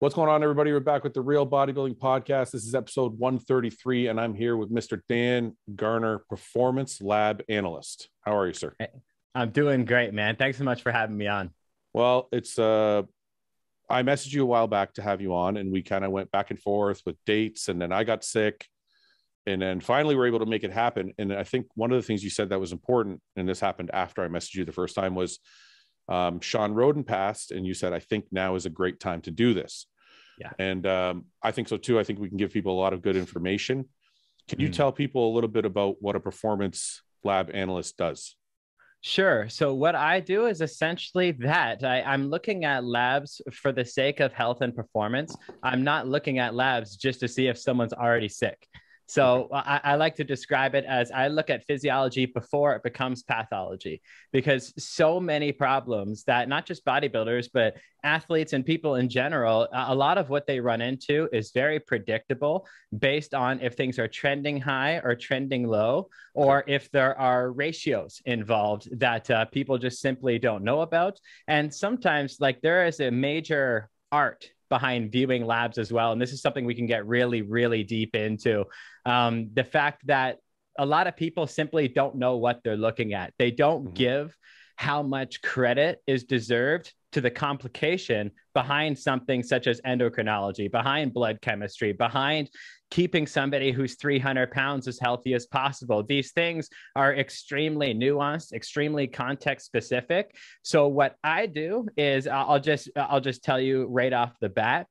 What's going on, everybody? We're back with the Real Bodybuilding Podcast. This is episode 133, and I'm here with Mr. Dan Garner, Performance Lab Analyst. How are you, sir? I'm doing great, man. Thanks so much for having me on. Well, I messaged you a while back to have you on, and we kind of went back and forth with dates, and then I got sick, and then finally we're able to make it happen. And I think one of the things you said that was important, and this happened after I messaged you the first time, was Sean Roden passed, and you said, I think now is a great time to do this. Yeah. And I think so too. I think we can give people a lot of good information. Can you tell people a little bit about what a performance lab analyst does? Sure. So what I do is essentially that I'm looking at labs for the sake of health and performance. I'm not looking at labs just to see if someone's already sick. So I like to describe it as I look at physiology before it becomes pathology, because so many problems that not just bodybuilders, but athletes and people in general, a lot of what they run into is very predictable based on if things are trending high or trending low, or if there are ratios involved that people just simply don't know about. And sometimes there is a major art behind viewing labs as well. And this is something we can get really, really deep into. The fact that a lot of people simply don't know what they're looking at. They don't give how much credit is deserved to the complication behind something such as endocrinology, behind blood chemistry, behind keeping somebody who's 300 pounds as healthy as possible. These things are extremely nuanced, extremely context specific. So what I do is I'll just tell you right off the bat,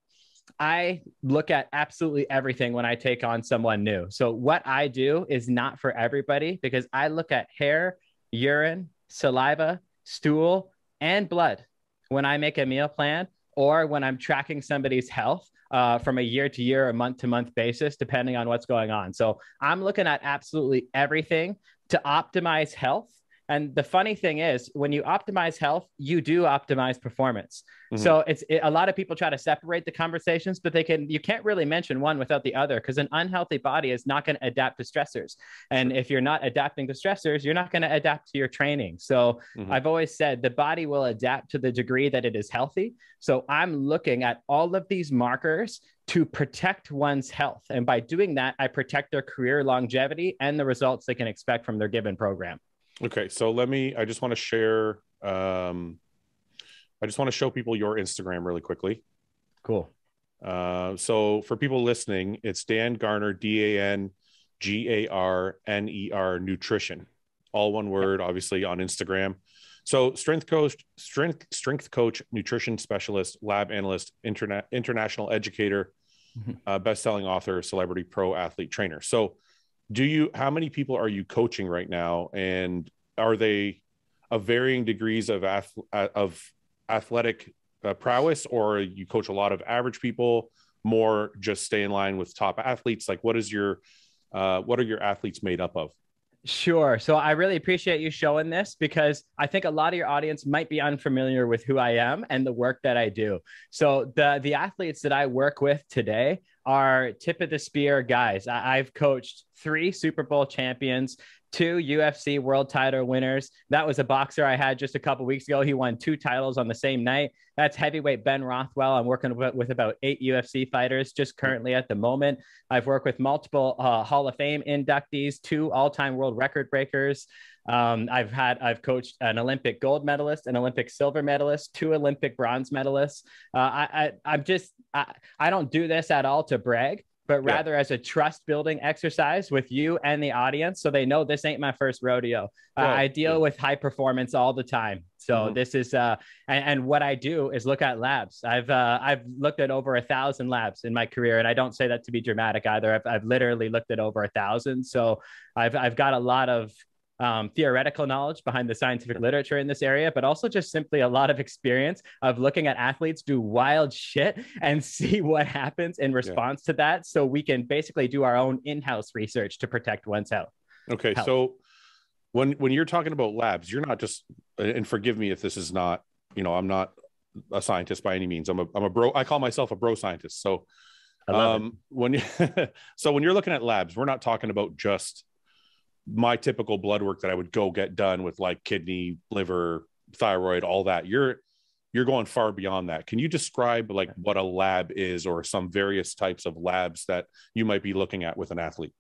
I look at absolutely everything when I take on someone new. So what I do is not for everybody, because I look at hair, urine, saliva, stool, and blood when I make a meal plan, or when I'm tracking somebody's health from a year to year or month to month basis, depending on what's going on. So I'm looking at absolutely everything to optimize health. And the funny thing is, when you optimize health, you do optimize performance. So a lot of people try to separate the conversations, but you can't really mention one without the other, because an unhealthy body is not going to adapt to stressors. And if you're not adapting to stressors, you're not going to adapt to your training. So I've always said the body will adapt to the degree that it is healthy. So I'm looking at all of these markers to protect one's health. And by doing that, I protect their career longevity and the results they can expect from their given program. Okay. So I just want to share, I just want to show people your Instagram really quickly. Cool. So for people listening, it's Dan Garner, DanGarner Nutrition, all one word, obviously, on Instagram. So strength coach, nutrition specialist, lab analyst, international educator, best-selling author, celebrity pro athlete trainer. So how many people are you coaching right now? And are they of varying degrees of athletic prowess, or you coach a lot of average people, more just stay in line with top athletes? What are your athletes made up of? Sure. So I really appreciate you showing this, because I think a lot of your audience might be unfamiliar with who I am and the work that I do. So the athletes that I work with today are tip of the spear guys. I've coached 3 Super Bowl champions, 2 UFC world title winners. That was a boxer I had just a couple of weeks ago. He won 2 titles on the same night. That's heavyweight Ben Rothwell. I'm working with about 8 UFC fighters just currently at the moment. I've worked with multiple Hall of Fame inductees, 2 all-time world record breakers. I've coached an Olympic gold medalist, an Olympic silver medalist, 2 Olympic bronze medalists. I don't do this at all to brag, but rather as a trust building exercise with you and the audience, so they know this ain't my first rodeo. I deal with high performance all the time. So this is and what I do is look at labs. I've looked at over 1,000 labs in my career, and I don't say that to be dramatic either. I've literally looked at over 1,000. So I've got a lot of theoretical knowledge behind the scientific literature in this area, but also just simply a lot of experience of looking at athletes do wild shit and see what happens in response to that. So we can basically do our own in-house research to protect one's health. Okay. So when you're talking about labs, you're not just, and forgive me if this is not, I'm not a scientist by any means. I'm a bro. I call myself a bro scientist. So when you're looking at labs, we're not talking about just my typical blood work that I would go get done with, like kidney, liver, thyroid, all that. You're you're going far beyond that. Can you describe like what a lab is, or some various types of labs that you might be looking at with an athlete?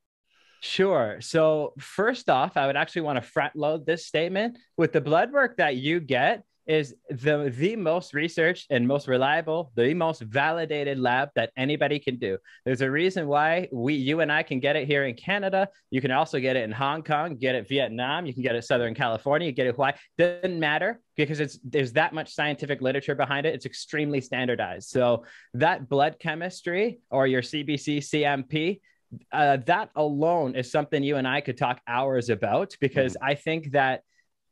Sure. So first off, I would actually want to front load this statement with the blood work that you get is the most researched and most reliable, the most validated lab that anybody can do. There's a reason why you and I can get it here in Canada. You can also get it in Hong Kong, get it Vietnam, you can get it Southern California, get it Hawaii. Doesn't matter because there's that much scientific literature behind it. It's extremely standardized. So that blood chemistry or your CBC, CMP, that alone is something you and I could talk hours about, because I think that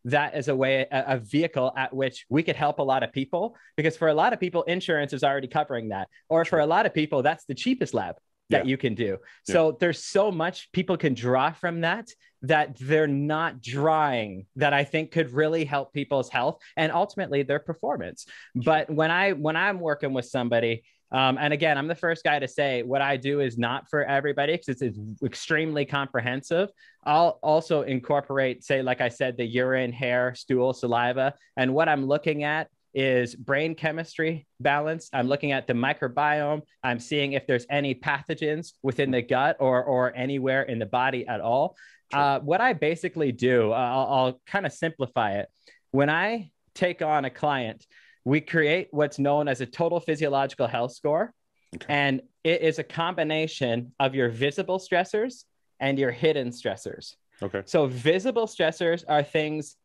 is a vehicle at which we could help a lot of people, because for a lot of people, insurance is already covering that. Or for a lot of people, that's the cheapest lab that you can do. So there's so much people can draw from that they're not drawing that I think could really help people's health and ultimately their performance. But when I'm working with somebody, and again, I'm the first guy to say what I do is not for everybody because it's extremely comprehensive. I'll also incorporate, say, like I said, the urine, hair, stool, saliva. And what I'm looking at is brain chemistry balance. I'm looking at the microbiome. I'm seeing if there's any pathogens within the gut or anywhere in the body at all. Sure. What I basically do, I'll kind of simplify it. When I take on a client, we create what's known as a total physiological health score. Okay. And it is a combination of your visible stressors and your hidden stressors. Okay. So visible stressors are things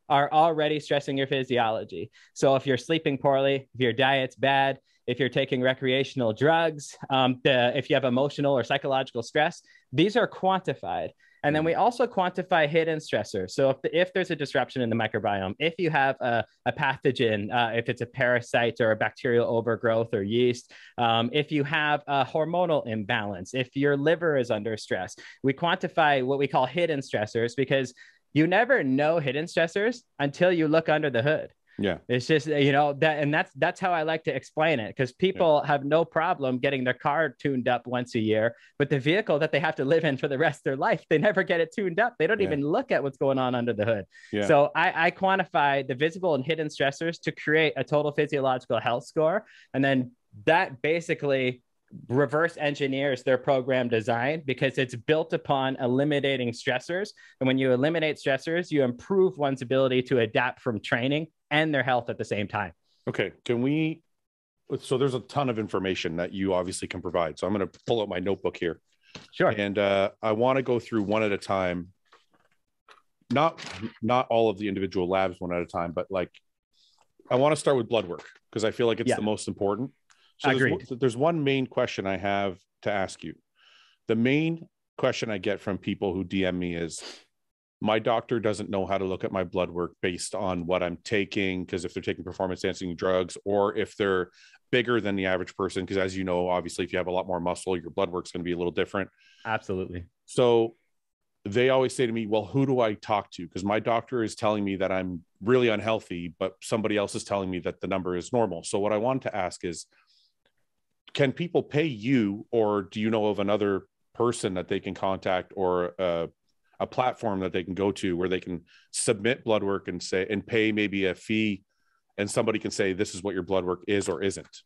are already stressing your physiology. So if you're sleeping poorly, if your diet's bad, if you're taking recreational drugs, if you have emotional or psychological stress, these are quantified. And then we also quantify hidden stressors. So if there's a disruption in the microbiome, if you have a pathogen, if it's a parasite or a bacterial overgrowth or yeast, if you have a hormonal imbalance, if your liver is under stress, we quantify what we call hidden stressors, because you never know hidden stressors until you look under the hood. Yeah. It's just, that's how I like to explain it, because people have no problem getting their car tuned up once a year, but the vehicle that they have to live in for the rest of their life, they never get it tuned up. They don't even look at what's going on under the hood. Yeah. So I quantify the visible and hidden stressors to create a total physiological health score. And then that basically reverse engineers their program design, because it's built upon eliminating stressors. And when you eliminate stressors, you improve one's ability to adapt from training and their health at the same time. Okay. So there's a ton of information that you obviously can provide. So I'm going to pull out my notebook here. Sure. And I want to go through one at a time. Not all of the individual labs one at a time, but like, I want to start with blood work because I feel like it's the most important. So there's one main question I have to ask you. The main question I get from people who DM me is, my doctor doesn't know how to look at my blood work based on what I'm taking, because if they're taking performance enhancing drugs or if they're bigger than the average person, because as you know, obviously, if you have a lot more muscle, your blood work's going to be a little different. Absolutely. So they always say to me, well, who do I talk to? Because my doctor is telling me that I'm really unhealthy, but somebody else is telling me that the number is normal. So what I wanted to ask is, can people pay you, or do you know of another person that they can contact, or a platform that they can go to where they can submit blood work and pay maybe a fee, and somebody can say, this is what your blood work is or isn't?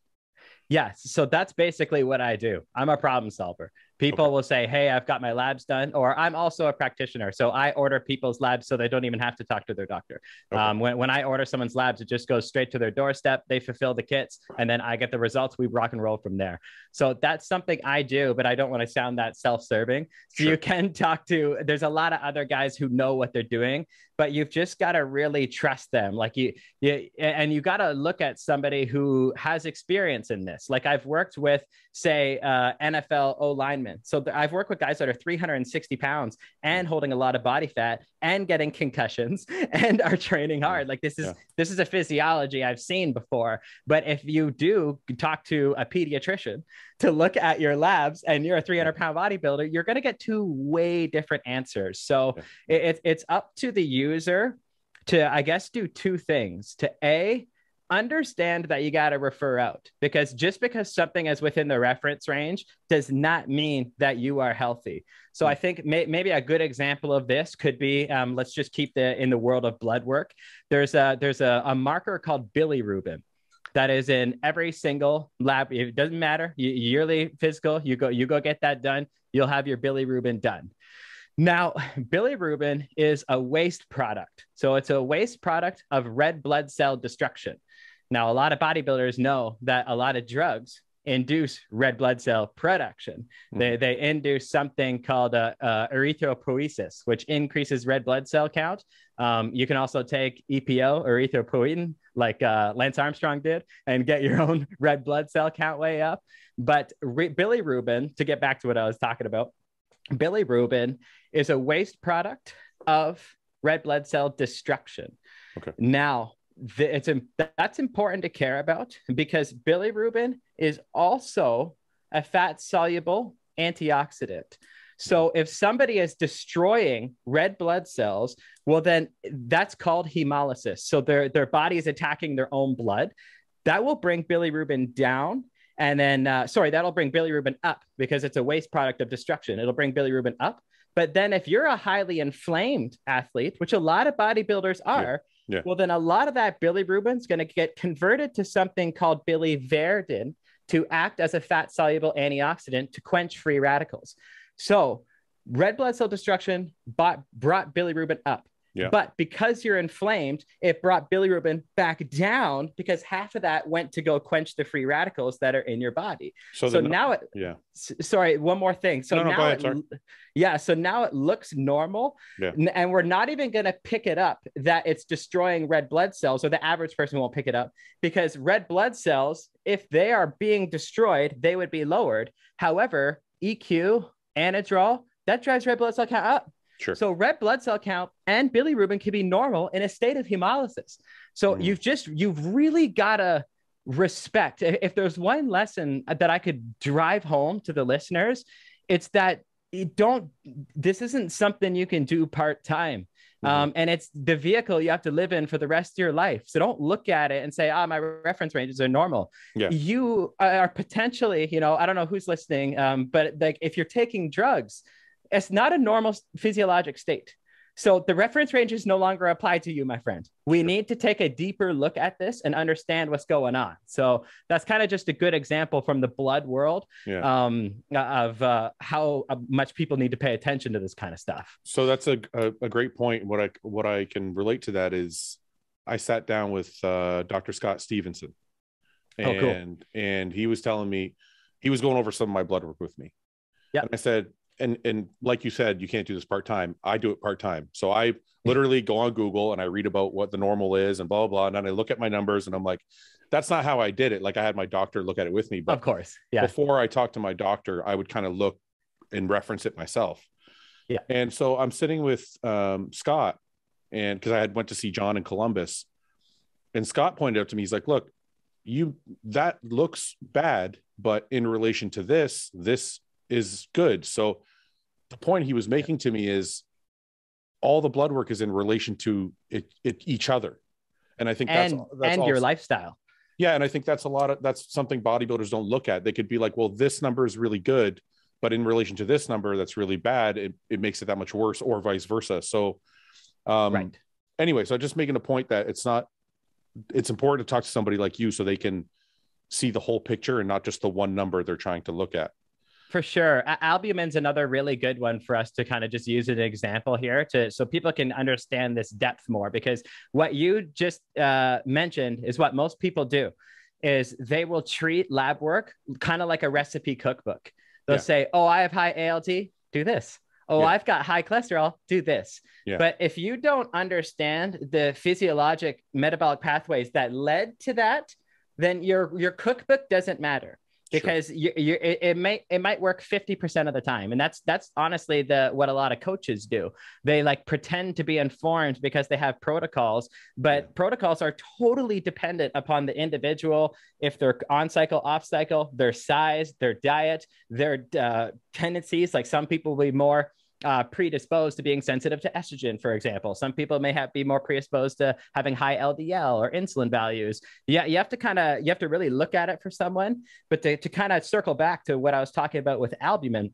Yes. So that's basically what I do. I'm a problem solver. People will say, hey, I've got my labs done, or I'm also a practitioner. So I order people's labs so they don't even have to talk to their doctor. Okay. When I order someone's labs, it just goes straight to their doorstep. They fulfill the kits, and then I get the results. We rock and roll from there. So that's something I do, but I don't want to sound that self-serving. So you can talk to, there's a lot of other guys who know what they're doing, but you've just got to really trust them. Like you got to look at somebody who has experience in this. Like I've worked with, say, NFL O linemen. So I've worked with guys that are 360 pounds and holding a lot of body fat and getting concussions and are training hard. Like this is a physiology I've seen before. But if you do talk to a pediatrician to look at your labs and you're a 300-pound bodybuilder, you're going to get two way different answers. So it's up to the user to, I guess, do two things. To understand that you got to refer out, because just because something is within the reference range does not mean that you are healthy. So I think maybe a good example of this could be, let's just keep in the world of blood work. There's a marker called bilirubin that is in every single lab. It doesn't matter. Yearly physical, you go get that done. You'll have your bilirubin done. Now, bilirubin is a waste product. So it's a waste product of red blood cell destruction. Now, a lot of bodybuilders know that a lot of drugs induce red blood cell production. They induce something called erythropoiesis, which increases red blood cell count. You can also take EPO, erythropoietin, like Lance Armstrong did, and get your own red blood cell count way up. But bilirubin, to get back to what I was talking about, bilirubin is a waste product of red blood cell destruction. Okay. Now, that's important to care about, because bilirubin is also a fat-soluble antioxidant. So if somebody is destroying red blood cells, well, then that's called hemolysis. So their body is attacking their own blood. That will bring bilirubin down. And then, that'll bring bilirubin up, because it's a waste product of destruction. It'll bring bilirubin up. But then if you're a highly inflamed athlete, which a lot of bodybuilders are, well, then a lot of that bilirubin is going to get converted to something called biliverdin to act as a fat-soluble antioxidant to quench free radicals. So red blood cell destruction brought bilirubin up. Yeah. But because you're inflamed, it brought bilirubin back down, because half of that went to go quench the free radicals that are in your body. So now it, sorry, one more thing. So so now it looks normal. Yeah. And we're not even going to pick it up that it's destroying red blood cells, or the average person won't pick it up, because red blood cells, if they are being destroyed, they would be lowered. However, EQ, anadrol, that drives red blood cell count up. Sure. So red blood cell count and bilirubin can be normal in a state of hemolysis. So you've really got to respect. If there's one lesson that I could drive home to the listeners, it's that this isn't something you can do part-time. And it's the vehicle you have to live in for the rest of your life. So don't look at it and say, my reference ranges are normal. Yeah. You are potentially, I don't know who's listening, but like if you're taking drugs, it's not a normal physiologic state. So the reference ranges no longer apply to you, my friend. We need to take a deeper look at this and understand what's going on. So that's kind of just a good example from the blood world of how much people need to pay attention to this kind of stuff. So that's a great point. What I can relate to that is I sat down with Dr. Scott Stevenson, and he was telling me, he was going over some of my blood work with me. Yeah. And I said, and like you said, you can't do this part-time. I do it part-time. So I literally go on Google and I read about what the normal is and blah, blah, blah. And then I look at my numbers and I'm like, that's not how I did it. Like I had my doctor look at it with me, but of course, before I talked to my doctor, I would kind of look and reference it myself. Yeah. And so I'm sitting with Scott, and cause I had went to see John in Columbus, and Scott pointed out to me, he's like, look, that looks bad, but in relation to this is good. So the point he was making to me is all the blood work is in relation to each other. And I think that's your lifestyle. Yeah. And I think that's something bodybuilders don't look at. They could be like, well, this number is really good, but in relation to this number that's really bad, it makes it that much worse, or vice versa. So anyway, so just making a point that it's important to talk to somebody like you so they can see the whole picture and not just the one number they're trying to look at. For sure. Albumin's another really good one for us to kind of just use as an example here so people can understand this depth more, because what you just mentioned is what most people do is they will treat lab work kind of like a recipe cookbook. They'll say, I have high ALT, do this. I've got high cholesterol, do this. Yeah. But if you don't understand the physiologic metabolic pathways that led to that, then your cookbook doesn't matter. Because it might work 50% of the time. And that's honestly what a lot of coaches do. They like pretend to be informed because they have protocols, but protocols are totally dependent upon the individual. If they're on cycle, off cycle, their size, their diet, their tendencies. Like some people will be more predisposed to being sensitive to estrogen, for example. Some people may be more predisposed to having high LDL or insulin values. Yeah, you have to really look at it for someone. But to kind of circle back to what I was talking about with albumin,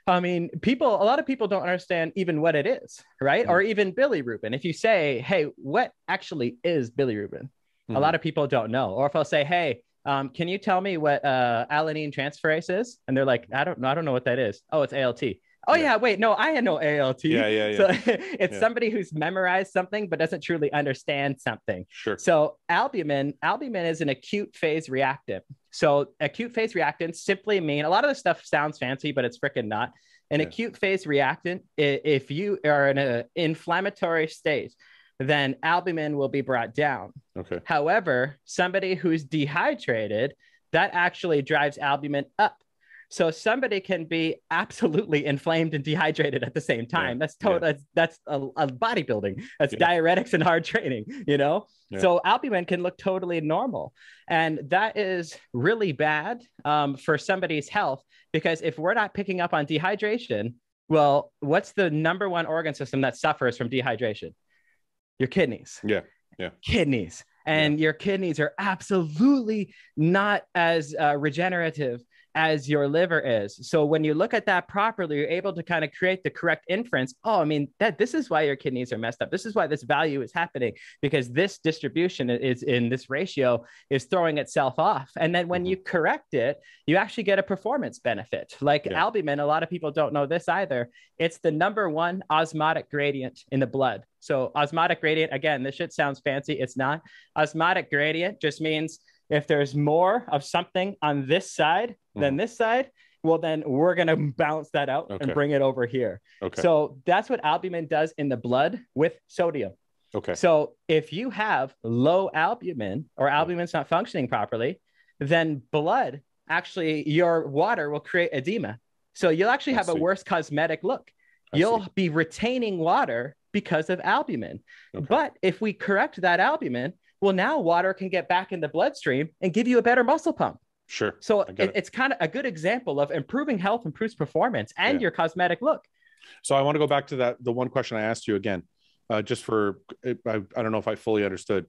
I mean, a lot of people don't understand even what it is, right? Or even bilirubin. If you say, hey, what actually is bilirubin? A lot of people don't know. Or if I'll say, hey, can you tell me what alanine transferase is? And they're like, I don't know what that is. Oh, it's ALT. Oh yeah, wait, no, I know ALT. So it's somebody who's memorized something but doesn't truly understand something. Sure. So albumin is an acute phase reactant. So acute phase reactants simply mean, a lot of this stuff sounds fancy, but it's freaking not. An acute phase reactant, if you are in an inflammatory state, then albumin will be brought down. Okay. However, somebody who's dehydrated, that actually drives albumin up. So somebody can be absolutely inflamed and dehydrated at the same time. That's total. That's a bodybuilding. That's diuretics and hard training, you know? So albumin can look totally normal. And that is really bad for somebody's health, because if we're not picking up on dehydration, well, what's the number one organ system that suffers from dehydration? Your kidneys. Kidneys. And your kidneys are absolutely not as regenerative as your liver is. So when you look at that properly, you're able to kind of create the correct inference. Oh, I mean, this is why your kidneys are messed up. This is why this value is happening, because this distribution is in this ratio is throwing itself off. And then when you correct it, you actually get a performance benefit. Like albumin, a lot of people don't know this either. It's the number one osmotic gradient in the blood. So osmotic gradient, again, this shit sounds fancy. It's not. Osmotic gradient just means if there's more of something on this side than this side, well, then we're going to balance that out and bring it over here. So that's what albumin does in the blood with sodium. So if you have low albumin or albumin's not functioning properly, then blood, actually your water will create edema. So you'll actually have a worse cosmetic look. You'll be retaining water because of albumin. But if we correct that albumin, well, now water can get back in the bloodstream and give you a better muscle pump. Sure. So it's kind of a good example of improving health, improves performance, and your cosmetic look. So I want to go back to the one question I asked you again, just for, I don't know if I fully understood.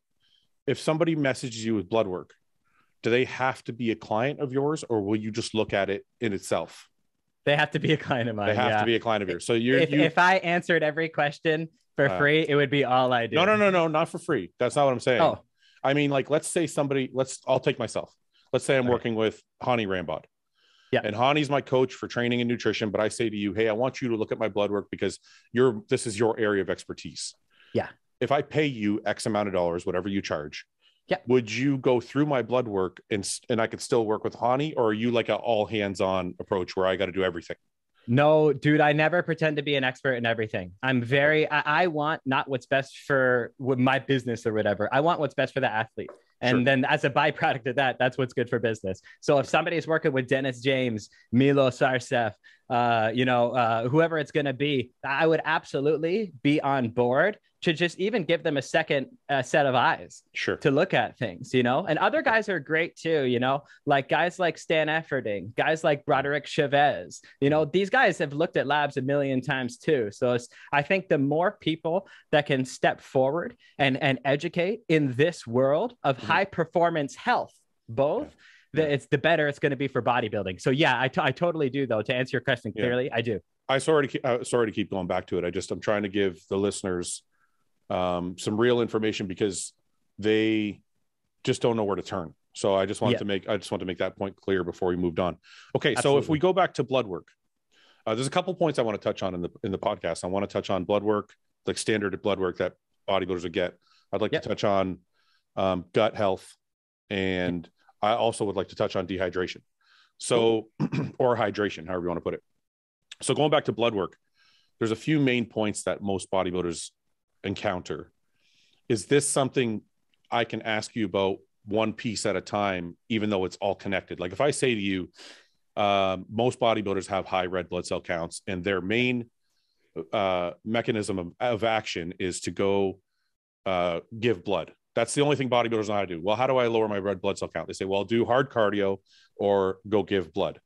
If somebody messages you with blood work, do they have to be a client of yours, or will you just look at it in itself? They have to be a client of mine. They have to be a client of yours. So if I answered every question for free, it would be all I do. No, not for free. That's not what I'm saying. Oh. I mean, like, let's say I'll take myself. Let's say I'm working with Hani Rambod. And Hani's my coach for training and nutrition, but I say to you, hey, I want you to look at my blood work because this is your area of expertise. If I pay you X amount of dollars, whatever you charge, would you go through my blood work and I could still work with Hani, or are you like an all hands on approach where I got to do everything? No, dude, I never pretend to be an expert in everything. I want not what's best for my business or whatever. I want what's best for the athlete. And then as a byproduct of that, that's what's good for business. So if somebody's working with Dennis James, Milo Sarcev, whoever it's going to be, I would absolutely be on board to just even give them a second set of eyes to look at things, and other guys are great too, like guys like Stan Efferding, guys like Broderick Chavez, these guys have looked at labs a million times too. So I think the more people that can step forward and educate in this world of high performance health, it's the better it's going to be for bodybuilding. So yeah, I totally do though. To answer your question clearly, I do. Sorry to keep going back to it. I'm trying to give the listeners some real information because they just don't know where to turn. So I just want to make that point clear before we moved on. Okay. Absolutely. So if we go back to blood work, there's a couple points I want to touch on in the podcast. I want to touch on blood work, like standard blood work that bodybuilders would get. I'd like to touch on gut health, and I also would like to touch on dehydration. So, or hydration, however you want to put it. So going back to blood work, there's a few main points that most bodybuilders encounter. Is this something I can ask you about one piece at a time, even though it's all connected? Like if I say to you, most bodybuilders have high red blood cell counts, and their main mechanism of action is to go give blood. That's the only thing bodybuilders know how to do. Well, how do I lower my red blood cell count? They say, well, do hard cardio or go give blood.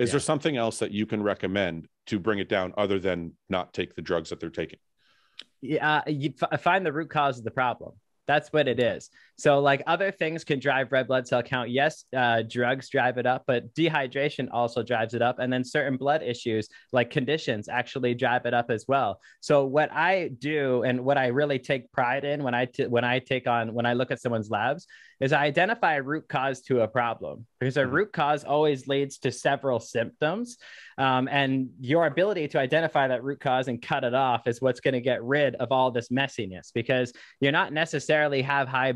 Is there something else that you can recommend to bring it down other than not take the drugs that they're taking? Yeah, you find the root cause of the problem. That's what it is. So like other things can drive red blood cell count. Yes, drugs drive it up, but dehydration also drives it up. And then certain blood issues like conditions actually drive it up as well. So what I do and what I really take pride in when I look at someone's labs is I identify a root cause to a problem, because a root cause always leads to several symptoms. And your ability to identify that root cause and cut it off is what's going to get rid of all this messiness, because you're not necessarily have high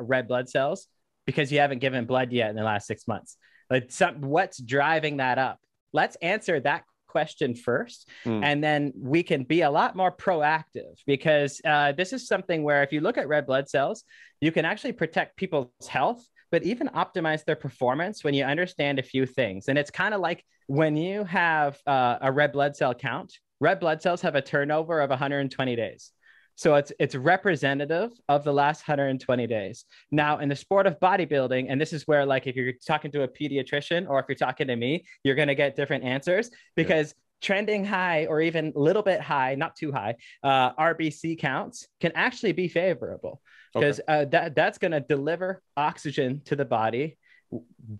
red blood cells because you haven't given blood yet in the last 6 months. Like what's driving that up? Let's answer that question first, and then we can be a lot more proactive, because this is something where if you look at red blood cells, you can actually protect people's health, but even optimize their performance when you understand a few things. And it's kind of like when you have a red blood cell count, red blood cells have a turnover of 120 days. So it's representative of the last 120 days. Now, in the sport of bodybuilding, and this is where, like, if you're talking to a pediatrician or if you're talking to me, you're going to get different answers, because trending high or even a little bit high, not too high, RBC counts can actually be favorable, because that's going to deliver oxygen to the body.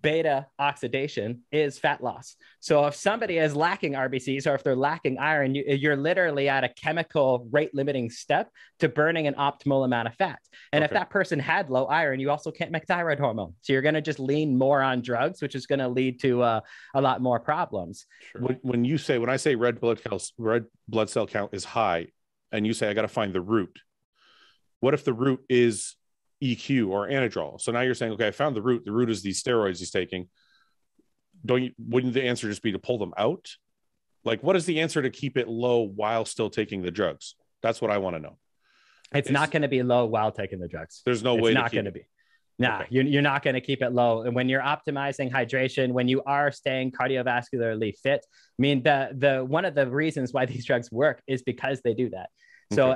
Beta oxidation is fat loss. So if somebody is lacking RBCs or if they're lacking iron, you're literally at a chemical rate limiting step to burning an optimal amount of fat. And if that person had low iron, you also can't make thyroid hormone. So you're going to just lean more on drugs, which is going to lead to a lot more problems. Sure. When I say red blood cell count is high, and you say I got to find the root, what if the root is EQ or anadrol? So now you're saying, okay, I found the root. The root is these steroids he's taking. Wouldn't the answer just be to pull them out? Like, what is the answer to keep it low while still taking the drugs? That's what I want to know. It's not going to be low while taking the drugs. There's no way. It's not going to be. Nah, you're not going to keep it low. And when you're optimizing hydration, when you are staying cardiovascularly fit, I mean, the one of the reasons why these drugs work is because they do that. So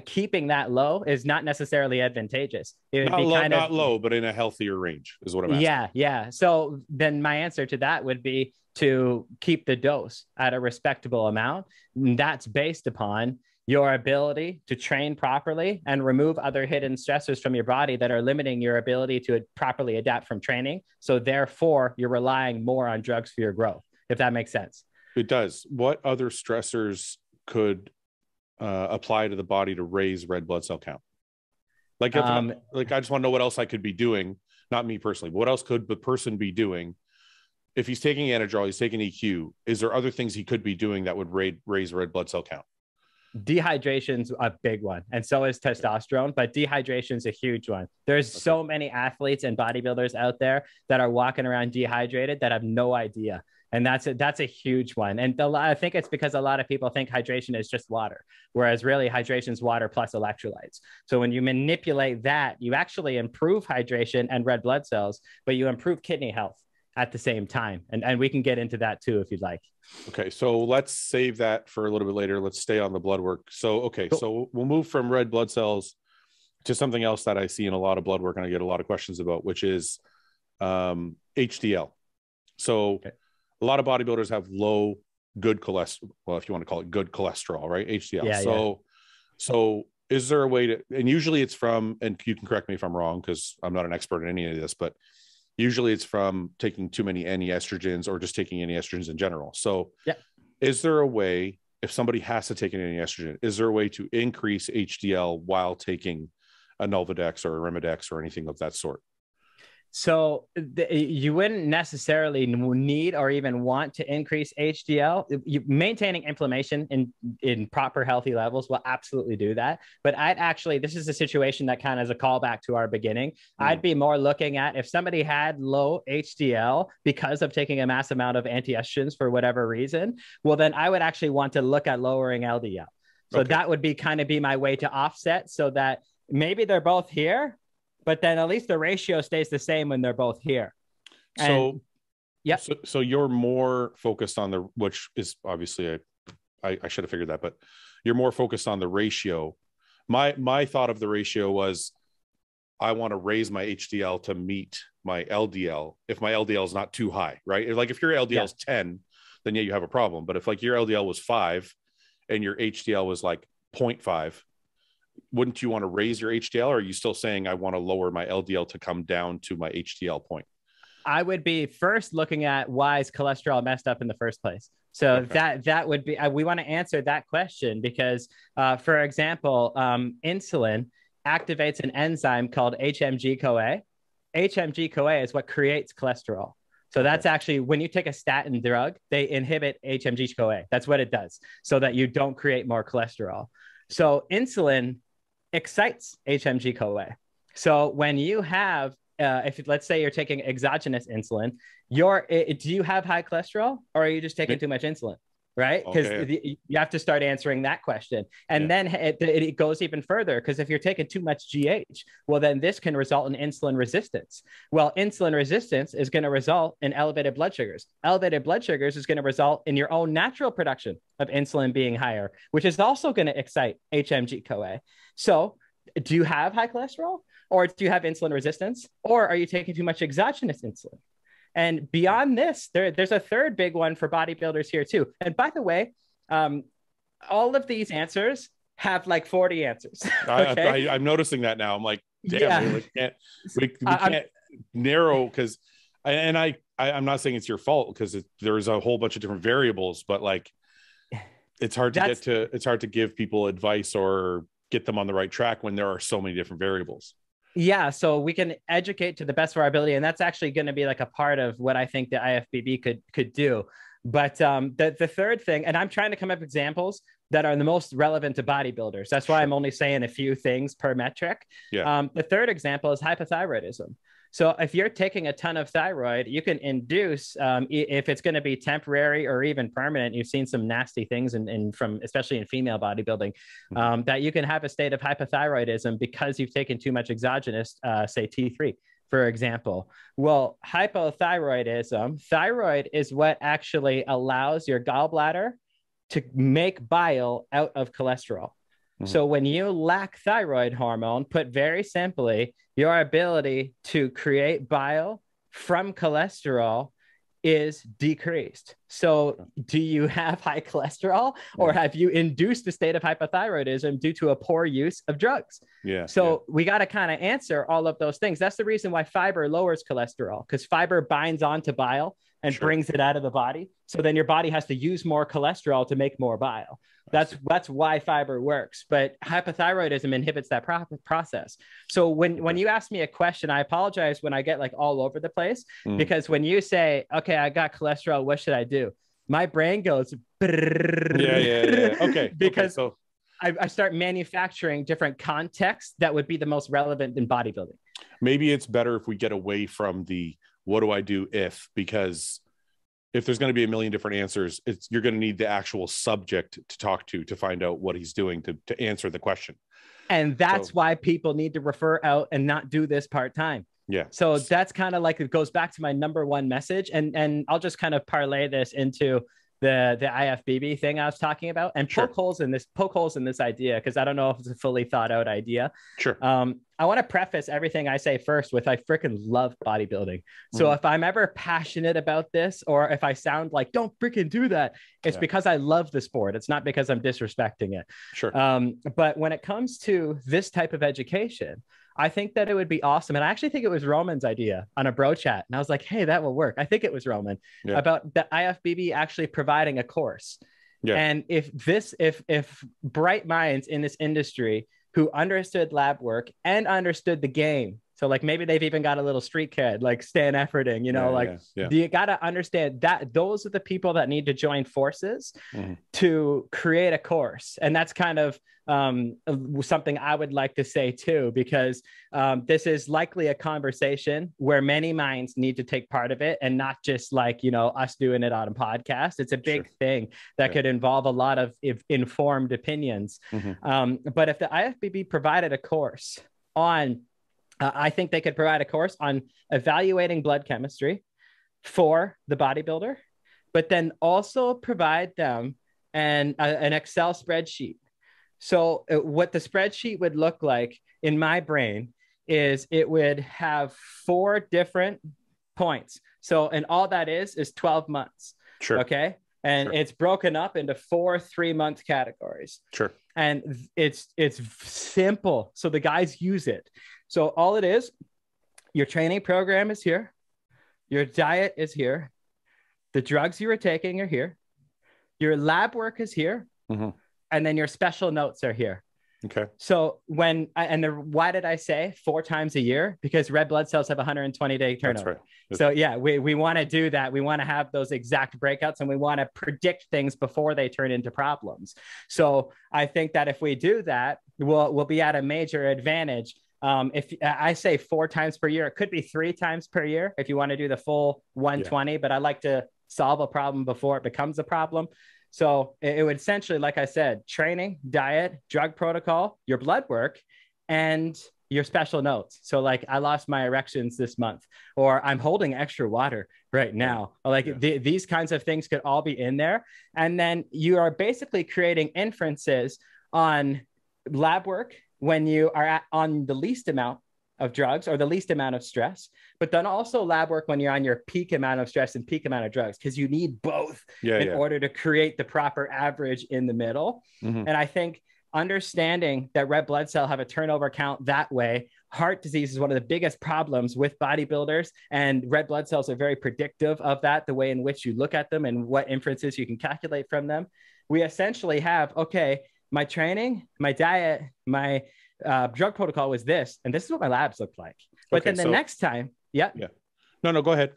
keeping that low is not necessarily advantageous. It would be not low, but in a healthier range is what I'm asking. Yeah. So then my answer to that would be to keep the dose at a respectable amount. That's based upon your ability to train properly and remove other hidden stressors from your body that are limiting your ability to properly adapt from training. So therefore, you're relying more on drugs for your growth, if that makes sense. It does. What other stressors could apply to the body to raise red blood cell count? Like, I just want to know what else I could be doing, not me personally, but what else could the person be doing? If he's taking anadrol, he's taking EQ, is there other things he could be doing that would raise red blood cell count? Dehydration's a big one, and so is testosterone, but dehydration's a huge one. There's so many athletes and bodybuilders out there that are walking around dehydrated that have no idea. And that's a huge one. And I think it's because a lot of people think hydration is just water, whereas really hydration is water plus electrolytes. So when you manipulate that, you actually improve hydration and red blood cells, but you improve kidney health at the same time. And we can get into that too, if you'd like. Okay. So let's save that for a little bit later. Let's stay on the blood work. So, okay. Cool. So we'll move from red blood cells to something else that I see in a lot of blood work and I get a lot of questions about, which is HDL. So a lot of bodybuilders have low, good cholesterol. Well, if you want to call it good cholesterol, right? HDL. Yeah, so is there a way to, and usually it's from, and you can correct me if I'm wrong, because I'm not an expert in any of this, but usually it's from taking too many anti-estrogens or just taking anti-estrogens in general. So is there a way, if somebody has to take an anti-estrogen, is there a way to increase HDL while taking a Nolvadex or a Arimidex or anything of that sort? So you wouldn't necessarily need or even want to increase HDL. Maintaining inflammation in proper healthy levels will absolutely do that. But this is a situation that kind of is a callback to our beginning. I'd be more looking at if somebody had low HDL because of taking a mass amount of anti-estrogens for whatever reason, well, then I would actually want to look at lowering LDL. So that would be my way to offset, so that maybe they're both here, but then at least the ratio stays the same when they're both here. And, so you're more focused on which is obviously I should have figured that, but you're more focused on the ratio. My thought of the ratio was I want to raise my HDL to meet my LDL if my LDL is not too high, right? Like if your LDL is 10, then yeah, you have a problem. But if like your LDL was 5 and your HDL was like 0.5, wouldn't you want to raise your HDL, or are you still saying I want to lower my LDL to come down to my HDL point? I would be first looking at why is cholesterol messed up in the first place. So Okay. that would be, we want to answer that question because, for example, insulin activates an enzyme called HMG-CoA. HMG-CoA is what creates cholesterol. So that's actually, when you take a statin drug, they inhibit HMG-CoA. That's what it does, so that you don't create more cholesterol. So insulin excites HMG-CoA. So when you have, if let's say you're taking exogenous insulin, do you have high cholesterol, or are you just taking too much insulin? Right? Because you have to start answering that question. And then it goes even further, because if you're taking too much GH, well, then this can result in insulin resistance. Well, insulin resistance is going to result in elevated blood sugars. Elevated blood sugars is going to result in your own natural production of insulin being higher, which is also going to excite HMG-CoA. So do you have high cholesterol, or do you have insulin resistance, or are you taking too much exogenous insulin? And beyond this, there's a third big one for bodybuilders here too. And by the way, all of these answers have like 40 answers. Okay? I'm noticing that now. I'm like, damn, we can't narrow, because, and I'm not saying it's your fault, because there's a whole bunch of different variables, but like, it's hard to give people advice or get them on the right track when there are so many different variables. Yeah, so we can educate to the best of our ability, and that's actually going to be like a part of what I think the IFBB could do. But the third thing, and I'm trying to come up with examples that are the most relevant to bodybuilders. That's why I'm only saying a few things per metric. Yeah. The third example is hypothyroidism. So if you're taking a ton of thyroid, you can induce, if it's going to be temporary or even permanent, you've seen some nasty things especially in female bodybuilding, that you can have a state of hypothyroidism because you've taken too much exogenous, say T3, for example. Well, hypothyroidism, thyroid is what actually allows your gallbladder to make bile out of cholesterol. So when you lack thyroid hormone, put very simply, your ability to create bile from cholesterol is decreased. So do you have high cholesterol, or have you induced a state of hypothyroidism due to a poor use of drugs? So we got to kind of answer all of those things. That's the reason why fiber lowers cholesterol, because fiber binds onto bile and brings it out of the body. So then your body has to use more cholesterol to make more bile. That's why fiber works. But hypothyroidism inhibits that process. So when you ask me a question, I apologize when I get like all over the place, because when you say, okay, I got cholesterol, what should I do? My brain goes, okay. Because I start manufacturing different contexts that would be the most relevant in bodybuilding. Maybe it's better if we get away from the what do I do because if there's going to be a million different answers, you're going to need the actual subject to talk to find out what he's doing to answer the question. And that's why people need to refer out and not do this part-time. Yeah. So that's kind of like, it goes back to my number one message. And I'll just kind of parlay this into the IFBB thing I was talking about, and poke holes in this idea, because I don't know if it's a fully thought out idea. I want to preface everything I say first with I freaking love bodybuilding. So if I'm ever passionate about this, or if I sound like don't freaking do that, it's because I love the sport. It's not because I'm disrespecting it. But when it comes to this type of education, I think that it would be awesome. And I actually think it was Roman's idea on a bro chat. And I was like, hey, that will work. I think it was Roman about the IFBB actually providing a course. And if bright minds in this industry who understood lab work and understood the game, so like maybe they've even got a little street cred, like Stan Efforting, you got to understand that those are the people that need to join forces to create a course. And that's kind of something I would like to say too, because this is likely a conversation where many minds need to take part of it, and not just like, us doing it on a podcast. It's a big thing that could involve a lot of informed opinions. But if the IFBB provided a course on, I think they could provide a course on evaluating blood chemistry for the bodybuilder, but then also provide them an Excel spreadsheet. So what the spreadsheet would look like in my brain is it would have 4 different points. So, and all that is 12 months. Okay. And Sure. it's broken up into 4 3-month categories. Sure. And it's simple. So the guys use it. So all it is, your training program is here. Your diet is here. The drugs you were taking are here. Your lab work is here. Mm-hmm. And then your special notes are here. Okay. So why did I say 4 times a year? Because red blood cells have 120-day turnover. That's right. So yeah, we want to do that. We want to have those exact breakouts, and we want to predict things before they turn into problems. So I think that if we do that, we'll be at a major advantage. If I say 4 times per year, it could be 3 times per year if you want to do the full 120, but I like to solve a problem before it becomes a problem. So it would essentially, like I said, training, diet, drug protocol, your blood work, and your special notes. So like, I lost my erections this month, or I'm holding extra water right now. Like these kinds of things could all be in there. And then you are basically creating inferences on lab work when you are on the least amount of drugs or the least amount of stress, but then also lab work when you're on your peak amount of stress and peak amount of drugs, because you need both in order to create the proper average in the middle. Mm-hmm. And I think understanding that red blood cell have a turnover count that way, heart disease is one of the biggest problems with bodybuilders, and red blood cells are very predictive of that, the way in which you look at them and what inferences you can calculate from them. We essentially have, okay, my training, my diet, my drug protocol was this, and this is what my labs look like. But then the next time, No, go ahead.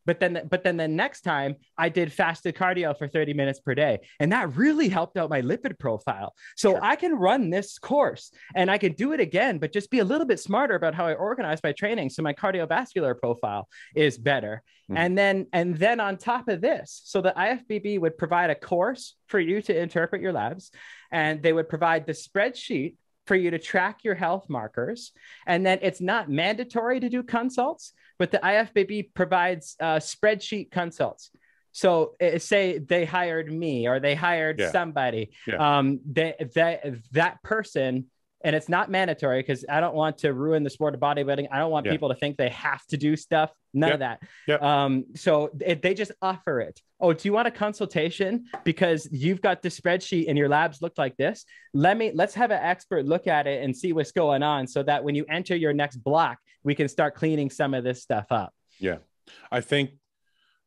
But then the next time I did fasted cardio for 30 minutes per day, and that really helped out my lipid profile. So I can run this course and I can do it again, but just be a little bit smarter about how I organize my training, so my cardiovascular profile is better. Mm. And then on top of this, so the IFBB would provide a course for you to interpret your labs, and they would provide the spreadsheet for you to track your health markers. And then it's not mandatory to do consults, but the IFBB provides spreadsheet consults. So say they hired me or they hired somebody, that person, and it's not mandatory because I don't want to ruin the sport of bodybuilding. I don't want people to think they have to do stuff. None of that. So they just offer it. Oh, do you want a consultation because you've got the spreadsheet and your labs look like this? Let's have an expert look at it and see what's going on, so that when you enter your next block, we can start cleaning some of this stuff up. Yeah, I think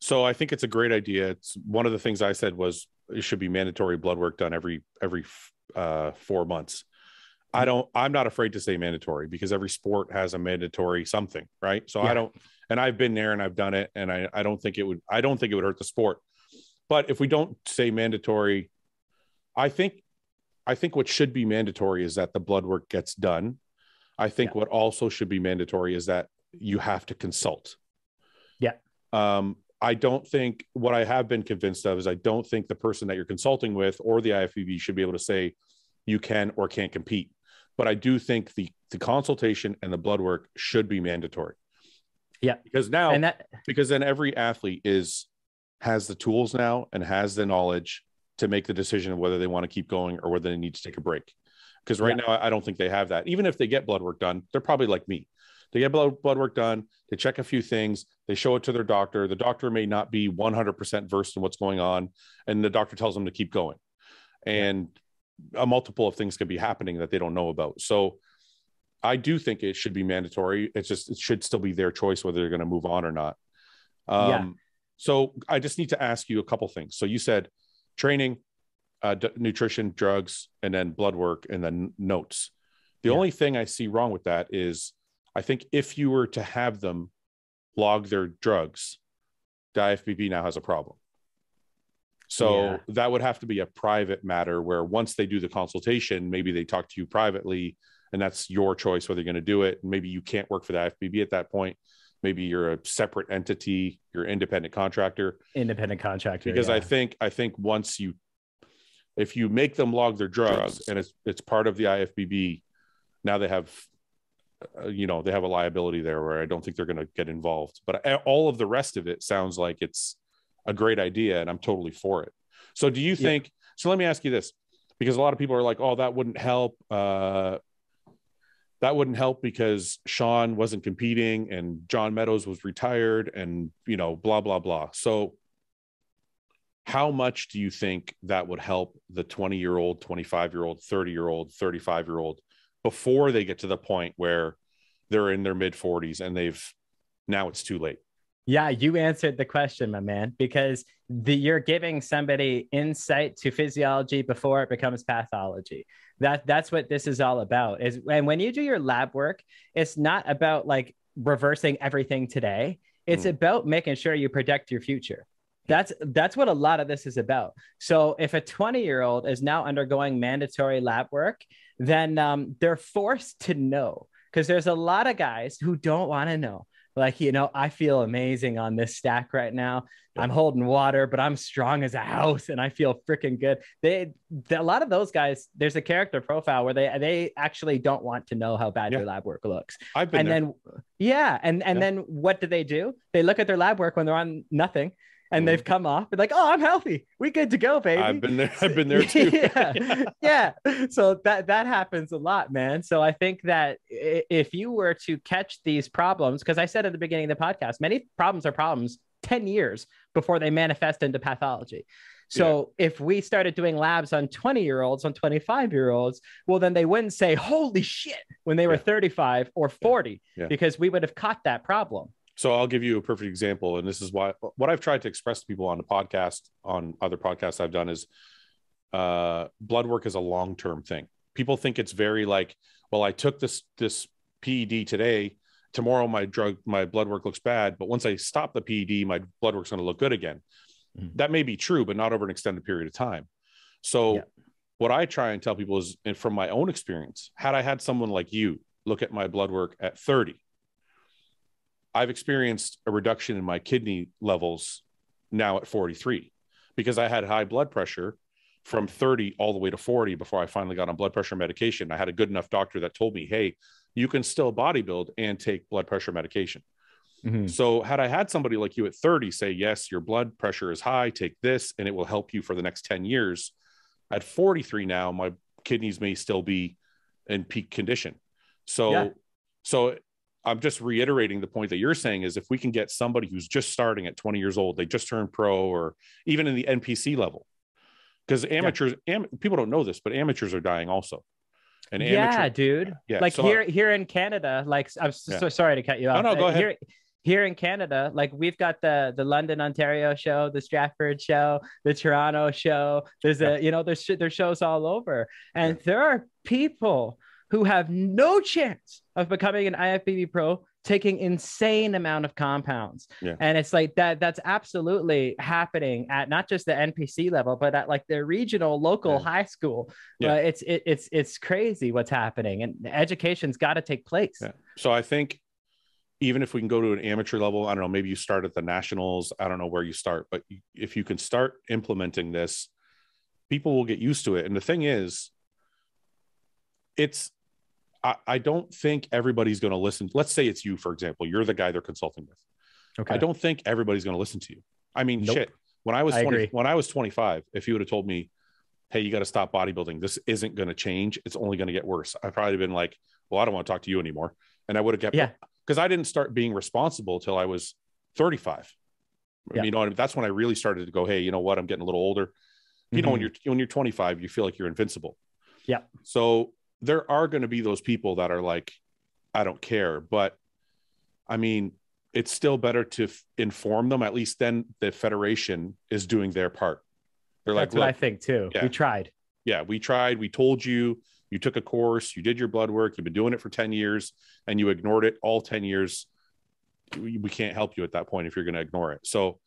it's a great idea. It's one of the things I said was it should be mandatory blood work done every 4 months. I'm not afraid to say mandatory, because every sport has a mandatory something, right? So and I've been there and I've done it, and I don't think it would hurt the sport. But if we don't say mandatory, I think what should be mandatory is that the blood work gets done. I think what also should be mandatory is that you have to consult. Yeah. I don't think, what I have been convinced of is, I don't think the person that you're consulting with or the IFBB should be able to say you can or can't compete. But I do think the consultation and the blood work should be mandatory. Yeah. Because then every athlete has the tools now and has the knowledge to make the decision of whether they want to keep going or whether they need to take a break. Because right now, I don't think they have that. Even if they get blood work done, they're probably like me. They get blood work done, they check a few things, they show it to their doctor. The doctor may not be 100% versed in what's going on, and the doctor tells them to keep going. And a multiple of things could be happening that they don't know about. So I do think it should be mandatory. It should still be their choice whether they're going to move on or not. So I just need to ask you a couple things. So you said training, nutrition, drugs, and then blood work, and then notes. The only thing I see wrong with that is, I think if you were to have them log their drugs, the IFBB now has a problem. So that would have to be a private matter, where once they do the consultation, maybe they talk to you privately, and that's your choice whether you're going to do it. Maybe you can't work for the IFBB at that point. Maybe you're a separate entity, you're an independent contractor. Because I think if you make them log their drugs and it's part of the IFBB, now they have, they have a liability there where I don't think they're going to get involved. But all of the rest of it sounds like it's a great idea, and I'm totally for it. So do you think, so let me ask you this, because a lot of people are like, oh, that wouldn't help. That wouldn't help because Sean wasn't competing and John Meadows was retired and, blah, blah, blah. So how much do you think that would help the 20-year-old, 25-year-old, 30-year-old, 35-year-old before they get to the point where they're in their mid 40s and now it's too late? Yeah, you answered the question, my man, because you're giving somebody insight to physiology before it becomes pathology. That's what this is all about. And when you do your lab work, it's not about like reversing everything today. It's about making sure you protect your future. That's what a lot of this is about. So if a 20-year-old is now undergoing mandatory lab work, then they're forced to know, because there's a lot of guys who don't want to know. Like, I feel amazing on this stack right now. I'm holding water, but I'm strong as a house and I feel freaking good. A lot of those guys, there's a character profile where they actually don't want to know how bad your lab work looks. I've been there. Then what do? They look at their lab work when they're on nothing. And they've come off and like, oh, I'm healthy. We good to go, baby. I've been there too. Yeah. So that happens a lot, man. So I think that if you were to catch these problems, because I said at the beginning of the podcast, many problems are problems 10 years before they manifest into pathology. So if we started doing labs on 20-year-olds, on 25-year-olds, well, then they wouldn't say, holy shit, when they were 35 or 40, because we would have caught that problem. So I'll give you a perfect example. And this is what I've tried to express to people on the podcast, on other podcasts I've done, is blood work is a long-term thing. People think it's very like, well, I took this PED today, tomorrow my blood work looks bad, but once I stop the PED, my blood work's going to look good again. That may be true, but not over an extended period of time. So what I try and tell people is, and from my own experience, had I had someone like you look at my blood work at 30, I've experienced a reduction in my kidney levels now at 43, because I had high blood pressure from 30 all the way to 40 before I finally got on blood pressure medication. I had a good enough doctor that told me, hey, you can still bodybuild and take blood pressure medication. So had I had somebody like you at 30 say, yes, your blood pressure is high, take this, and it will help you for the next 10 years. At 43 now, my kidneys may still be in peak condition. So I'm just reiterating the point that you're saying is, if we can get somebody who's just starting at 20 years old, they just turned pro, or even in the NPC level, because amateurs, people don't know this, but amateurs are dying also. And dude. Yeah. Like so here in Canada, like I'm so sorry to cut you off. No, go ahead. Here in Canada, like we've got the London, Ontario show, the Stratford show, the Toronto show. There's there's shows all over, and there are people who have no chance of becoming an IFBB pro, taking insane amount of compounds. And it's like that's absolutely happening at not just the NPC level, but at like the regional, local high school. It's crazy what's happening, and education's got to take place. So I think even if we can go to an amateur level, I don't know, maybe you start at the nationals. I don't know where you start, but if you can start implementing this, people will get used to it. And the thing is, I don't think everybody's going to listen. Let's say it's you, for example. You're the guy they're consulting with. Okay. I don't think everybody's going to listen to you. I mean, shit. When I was 25, if you would have told me, hey, you got to stop bodybuilding, this isn't going to change, it's only going to get worse, I'd probably been like, well, I don't want to talk to you anymore. And I would have kept, because I didn't start being responsible till I was 35. That's when I really started to go, hey, you know what? I'm getting a little older. You know, when you're 25, you feel like you're invincible. Yeah. So there are going to be those people that are like, I don't care. But I mean, it's still better to inform them. At least then the federation is doing their part. They're That's what I think too. We tried. Yeah, we tried. We told you, you took a course, you did your blood work, you've been doing it for 10 years and you ignored it all 10 years. We can't help you at that point if you're going to ignore it. So,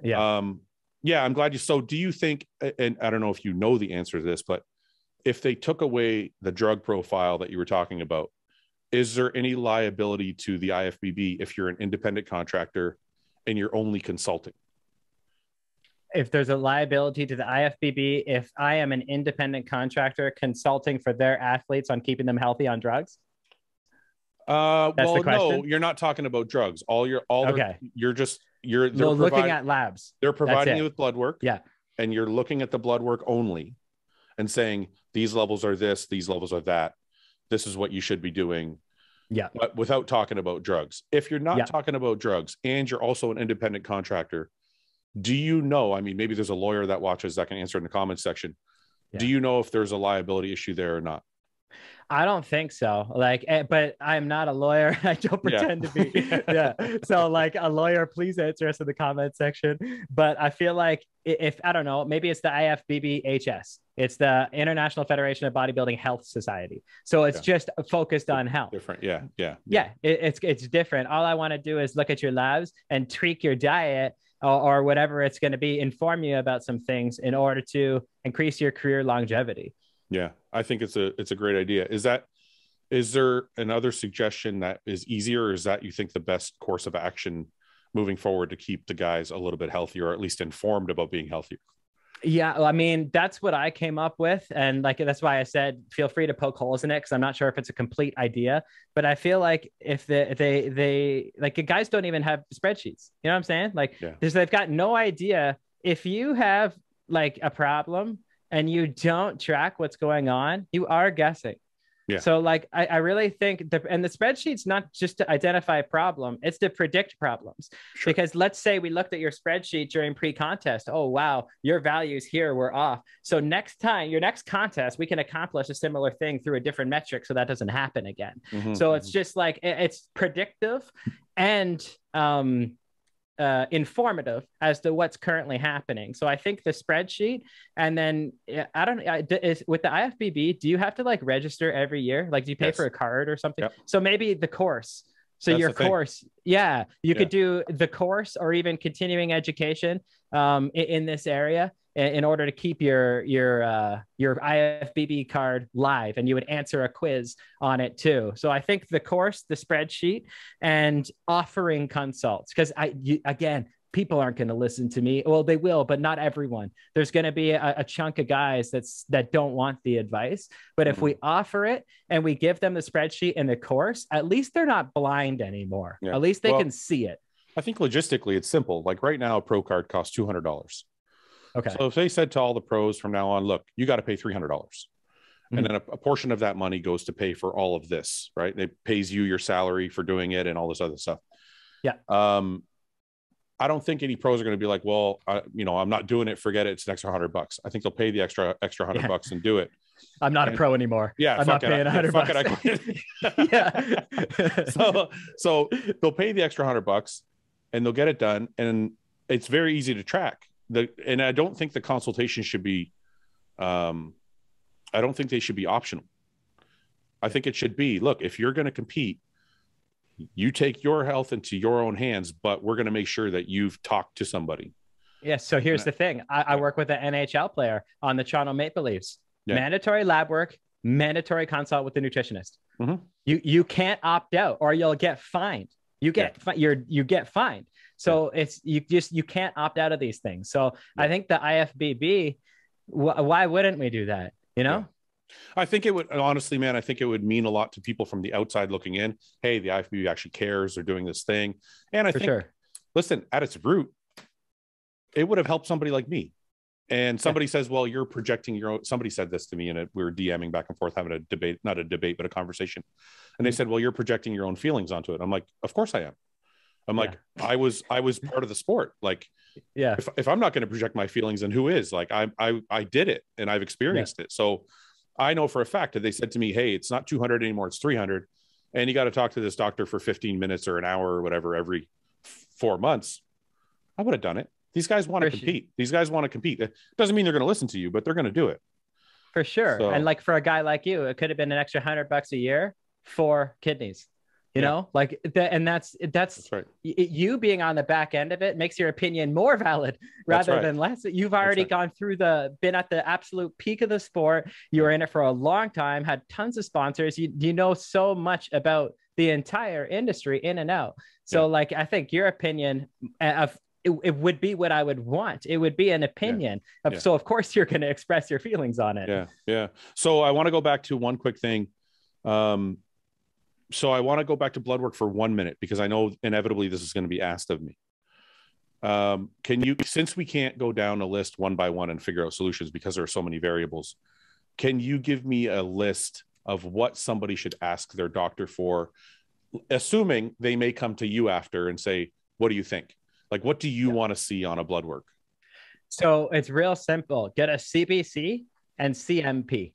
I'm glad you. So do you think, and I don't know if you know the answer to this, but if they took away the drug profile that you were talking about, is there any liability to the IFBB if you're an independent contractor and you're only consulting? If there's a liability to the IFBB, if I am an independent contractor consulting for their athletes on keeping them healthy on drugs? Well, no, you're not talking about drugs. You're looking at labs. They're providing you with blood work. Yeah. And you're looking at the blood work only and saying, these levels are this, these levels are that. This is what you should be doing. Yeah. But without talking about drugs. If you're not talking about drugs and you're also an independent contractor, Do you know, I mean, maybe there's a lawyer that watches that can answer in the comments section. Do you know if there's a liability issue there or not? I don't think so. Like, but I'm not a lawyer. I don't pretend to be. Yeah. So like a lawyer, please answer us in the comment section. But I feel like if, I don't know, maybe it's the IFBB-HS. It's the International Federation of Bodybuilding Health Society. So it's just focused on health. Different. Yeah. It's different. All I want to do is look at your labs and tweak your diet or whatever it's going to be, inform you about some things in order to increase your career longevity. Yeah, I think it's a great idea. Is there another suggestion that is easier, or is that you think the best course of action moving forward to keep the guys a little bit healthier, or at least informed about being healthier? Yeah, I mean, that's what I came up with. And like, that's why I said, feel free to poke holes in it, because I'm not sure if it's a complete idea, but I feel like if they like, the guys don't even have spreadsheets, you know what I'm saying? Like, they've got no idea. If you have like a problem and you don't track what's going on, you are guessing. Yeah. So like, I really think and the spreadsheet's not just to identify a problem, it's to predict problems. Sure. Because let's say we looked at your spreadsheet during pre-contest. Oh, wow, your values here were off. So next time, your next contest, we can accomplish a similar thing through a different metric so that doesn't happen again. So it's just like, it's predictive and informative as to what's currently happening. So I think the spreadsheet, and then with the IFBB, do you have to like register every year? Like, do you pay for a card or something? Yep. So maybe the course. So your course, you could do the course or even continuing education in this area in order to keep your IFBB card live, and you would answer a quiz on it too. So I think the course, the spreadsheet, and offering consults, because again, people aren't going to listen to me. Well, they will, but not everyone. There's going to be a chunk of guys that don't want the advice. But if we offer it and we give them the spreadsheet and the course, at least they're not blind anymore. Yeah. At least they can see it. I think logistically it's simple. Like right now, a pro card costs $200. Okay. So if they said to all the pros from now on, look, you got to pay $300. And then a portion of that money goes to pay for all of this, right? It pays you your salary for doing it and all this other stuff. Yeah. I don't think any pros are going to be like, well, I'm not doing it. Forget it. It's an extra $100. I think they'll pay the extra $100 and do it. I'm not a pro anymore. Yeah. I'm not paying $100. Yeah. So they'll pay the extra $100 and they'll get it done. And it's very easy to track. And I don't think the consultation should be, I don't think they should be optional. I think it should be, look, if you're going to compete, you take your health into your own hands, but we're going to make sure that you've talked to somebody. Yeah. So here's the thing. I work with an NHL player on the Toronto Maple Leafs. Yeah. Mandatory lab work, mandatory consult with the nutritionist. You can't opt out or you'll get fined. You get fined. So you can't opt out of these things. So I think the IFBB, why wouldn't we do that? You know? Yeah. I think it would, honestly, man, I think it would mean a lot to people from the outside looking in. Hey, the IFBB actually cares. They're doing this thing. And I think, listen, at its root, it would have helped somebody like me. And somebody says, well, you're projecting your own. Somebody said this to me, and we were DMing back and forth, having a debate, not a debate, but a conversation. And they said, well, you're projecting your own feelings onto it. I'm like, of course I am. I'm like, I was part of the sport. Like, if I'm not going to project my feelings, then who is? Like, I did it and I've experienced it. So I know for a fact that they said to me, hey, it's not 200 anymore. It's 300. And you got to talk to this doctor for 15 minutes or an hour or whatever, every 4 months. I would have done it. These guys want to compete. These guys want to compete. It doesn't mean they're going to listen to you, but they're going to do it. For sure. So, and like for a guy like you, it could have been an extra $100 a year for kidneys. You know, like that, and that's right. You being on the back end of it makes your opinion more valid rather than less. You've already gone through been at the absolute peak of the sport. You were in it for a long time, had tons of sponsors. You know so much about the entire industry in and out. So like, I think your opinion of it would be what I would want. It would be an opinion. So of course you're going to express your feelings on it. Yeah. Yeah. So I want to go back to one quick thing. So I want to go back to blood work for 1 minute, because I know inevitably this is going to be asked of me. Can you, since we can't go down a list one by one and figure out solutions because there are so many variables, can you give me a list of what somebody should ask their doctor for, assuming they may come to you after and say, what do you think? Like, what do you want to see on a blood work? So it's real simple. Get a CBC and CMP.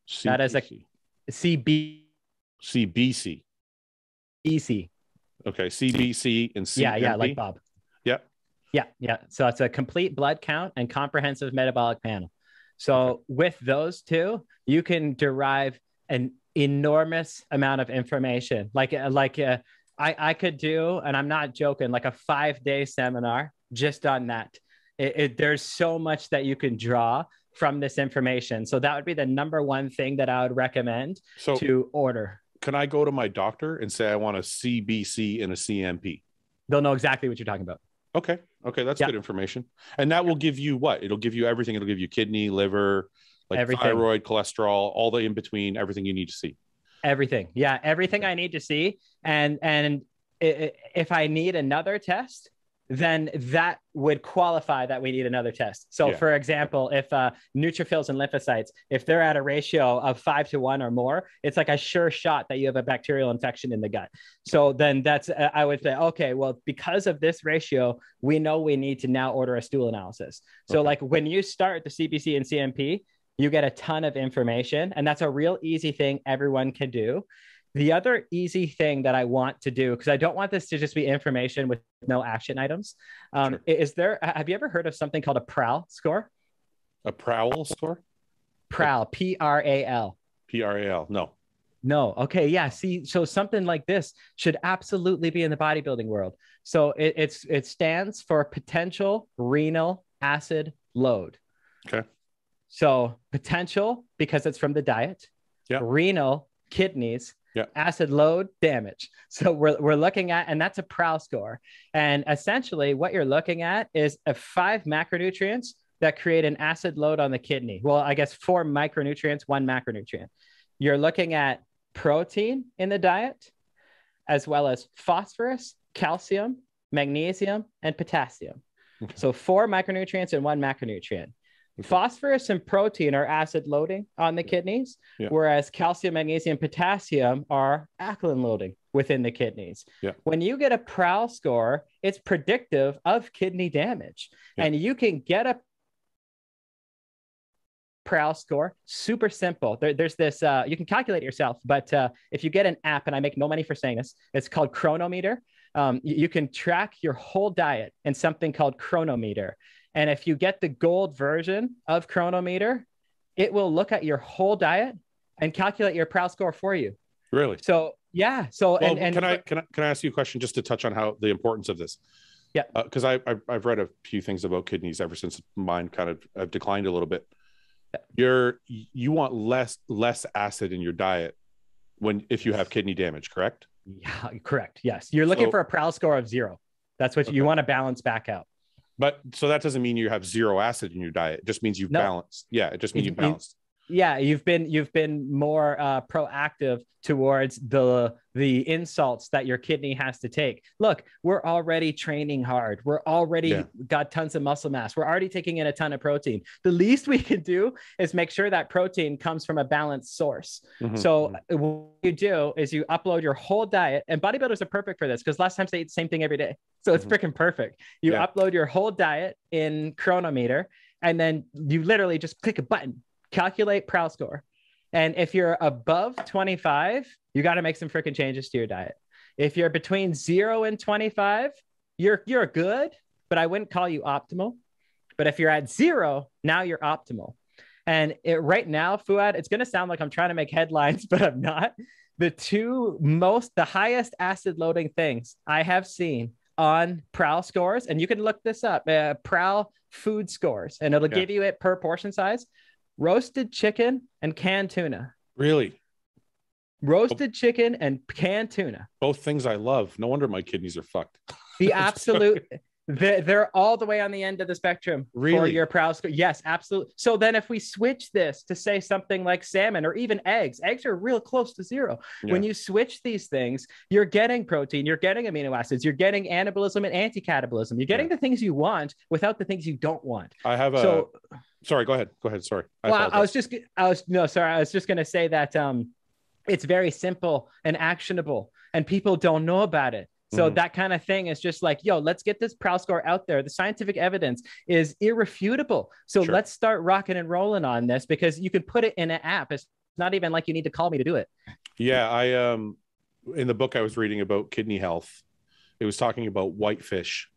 CBC. That is a CBC. Okay, CBC and CMP. Yeah, like Bob. Yeah. Yeah. So it's a complete blood count and comprehensive metabolic panel. So with those two, you can derive an enormous amount of information. I could do, and I'm not joking, like a 5-day seminar just on that. There's so much that you can draw from this information. So that would be the number one thing that I would recommend to order. Can I go to my doctor and say I want a CBC and a CMP? They'll know exactly what you're talking about. Okay. That's good information. And that will give you what? It'll give you everything. It'll give you kidney, liver, like everything. Thyroid, cholesterol, all the in between, everything you need to see. Everything. Yeah. Everything I need to see. And if I need another test, then that would qualify that we need another test. So for example, if neutrophils and lymphocytes, if they're at a ratio of 5-1 or more, it's like a sure shot that you have a bacterial infection in the gut. So then that's, I would say, okay, well, because of this ratio, we know we need to now order a stool analysis. So like when you start the CBC and CMP, you get a ton of information, and that's a real easy thing everyone can do. The other easy thing that I want to do, because I don't want this to just be information with no action items, have you ever heard of something called a PRAL score? A PRAL score? PRAL, P-R-A-L. P-R-A-L, no. No, okay, yeah, see, so something like this should absolutely be in the bodybuilding world. So it stands for potential renal acid load. Okay. So potential, because it's from the diet. Yeah. Renal, kidneys. Yeah. Acid load, damage. So we're looking at, and that's a PRAL score. And essentially what you're looking at is 5 macronutrients that create an acid load on the kidney. Well, I guess 4 micronutrients, 1 macronutrient. You're looking at protein in the diet, as well as phosphorus, calcium, magnesium, and potassium. Okay. So 4 micronutrients and 1 macronutrient. Okay. Phosphorus and protein are acid loading on the kidneys, whereas calcium, magnesium, potassium are alkaline loading within the kidneys. Yeah. When you get a PRAL score, it's predictive of kidney damage. Yeah. And you can get a PRAL score, super simple. There's this, you can calculate it yourself, but if you get an app, and I make no money for saying this, it's called Chronometer. You can track your whole diet in something called Chronometer. And if you get the gold version of Chronometer, it will look at your whole diet and calculate your PRAL score for you. Really? So yeah. So well, can I ask you a question just to touch on how the importance of this? Yeah. Because I've read a few things about kidneys ever since mine kind of have declined a little bit. You want less acid in your diet if you have kidney damage, correct? Yeah, correct. Yes. You're looking for a PRAL score of 0. That's what you want to balance back out. But so that doesn't mean you have 0 acid in your diet. It just means you've balanced. Yeah, it just means you've balanced. Yeah, you've been more proactive towards the insults that your kidney has to take. Look, we're already training hard. We're already got tons of muscle mass. We're already taking in a ton of protein. The least we can do is make sure that protein comes from a balanced source. Mm-hmm. So what you do is you upload your whole diet, and bodybuilders are perfect for this because last time they ate the same thing every day. So it's freaking perfect. You upload your whole diet in Chronometer, and then you literally just click a button. Calculate PRAL score. And if you're above 25, you got to make some freaking changes to your diet. If you're between 0 and 25, you're good, but I wouldn't call you optimal. But if you're at 0, now you're optimal. And right now, Fouad, it's going to sound like I'm trying to make headlines, but I'm not. The highest acid loading things I have seen on PRAL scores, and you can look this up, PRAL food scores, and it'll give you it per portion size. Roasted chicken and canned tuna. Really? Roasted chicken and canned tuna. Both things I love. No wonder my kidneys are fucked. The absolute, they're all the way on the end of the spectrum for your PRAL score. Yes, absolutely. So then if we switch this to say something like salmon or even eggs are real close to 0. Yeah. When you switch these things, you're getting protein, you're getting amino acids, you're getting anabolism and anti-catabolism. You're getting the things you want without the things you don't want. Sorry, go ahead. Sorry. I was just going to say that it's very simple and actionable, and people don't know about it. So that kind of thing is just like, yo, let's get this PRAL score out there. The scientific evidence is irrefutable. So let's start rocking and rolling on this, because you can put it in an app. It's not even like you need to call me to do it. Yeah. In the book I was reading about kidney health, it was talking about whitefish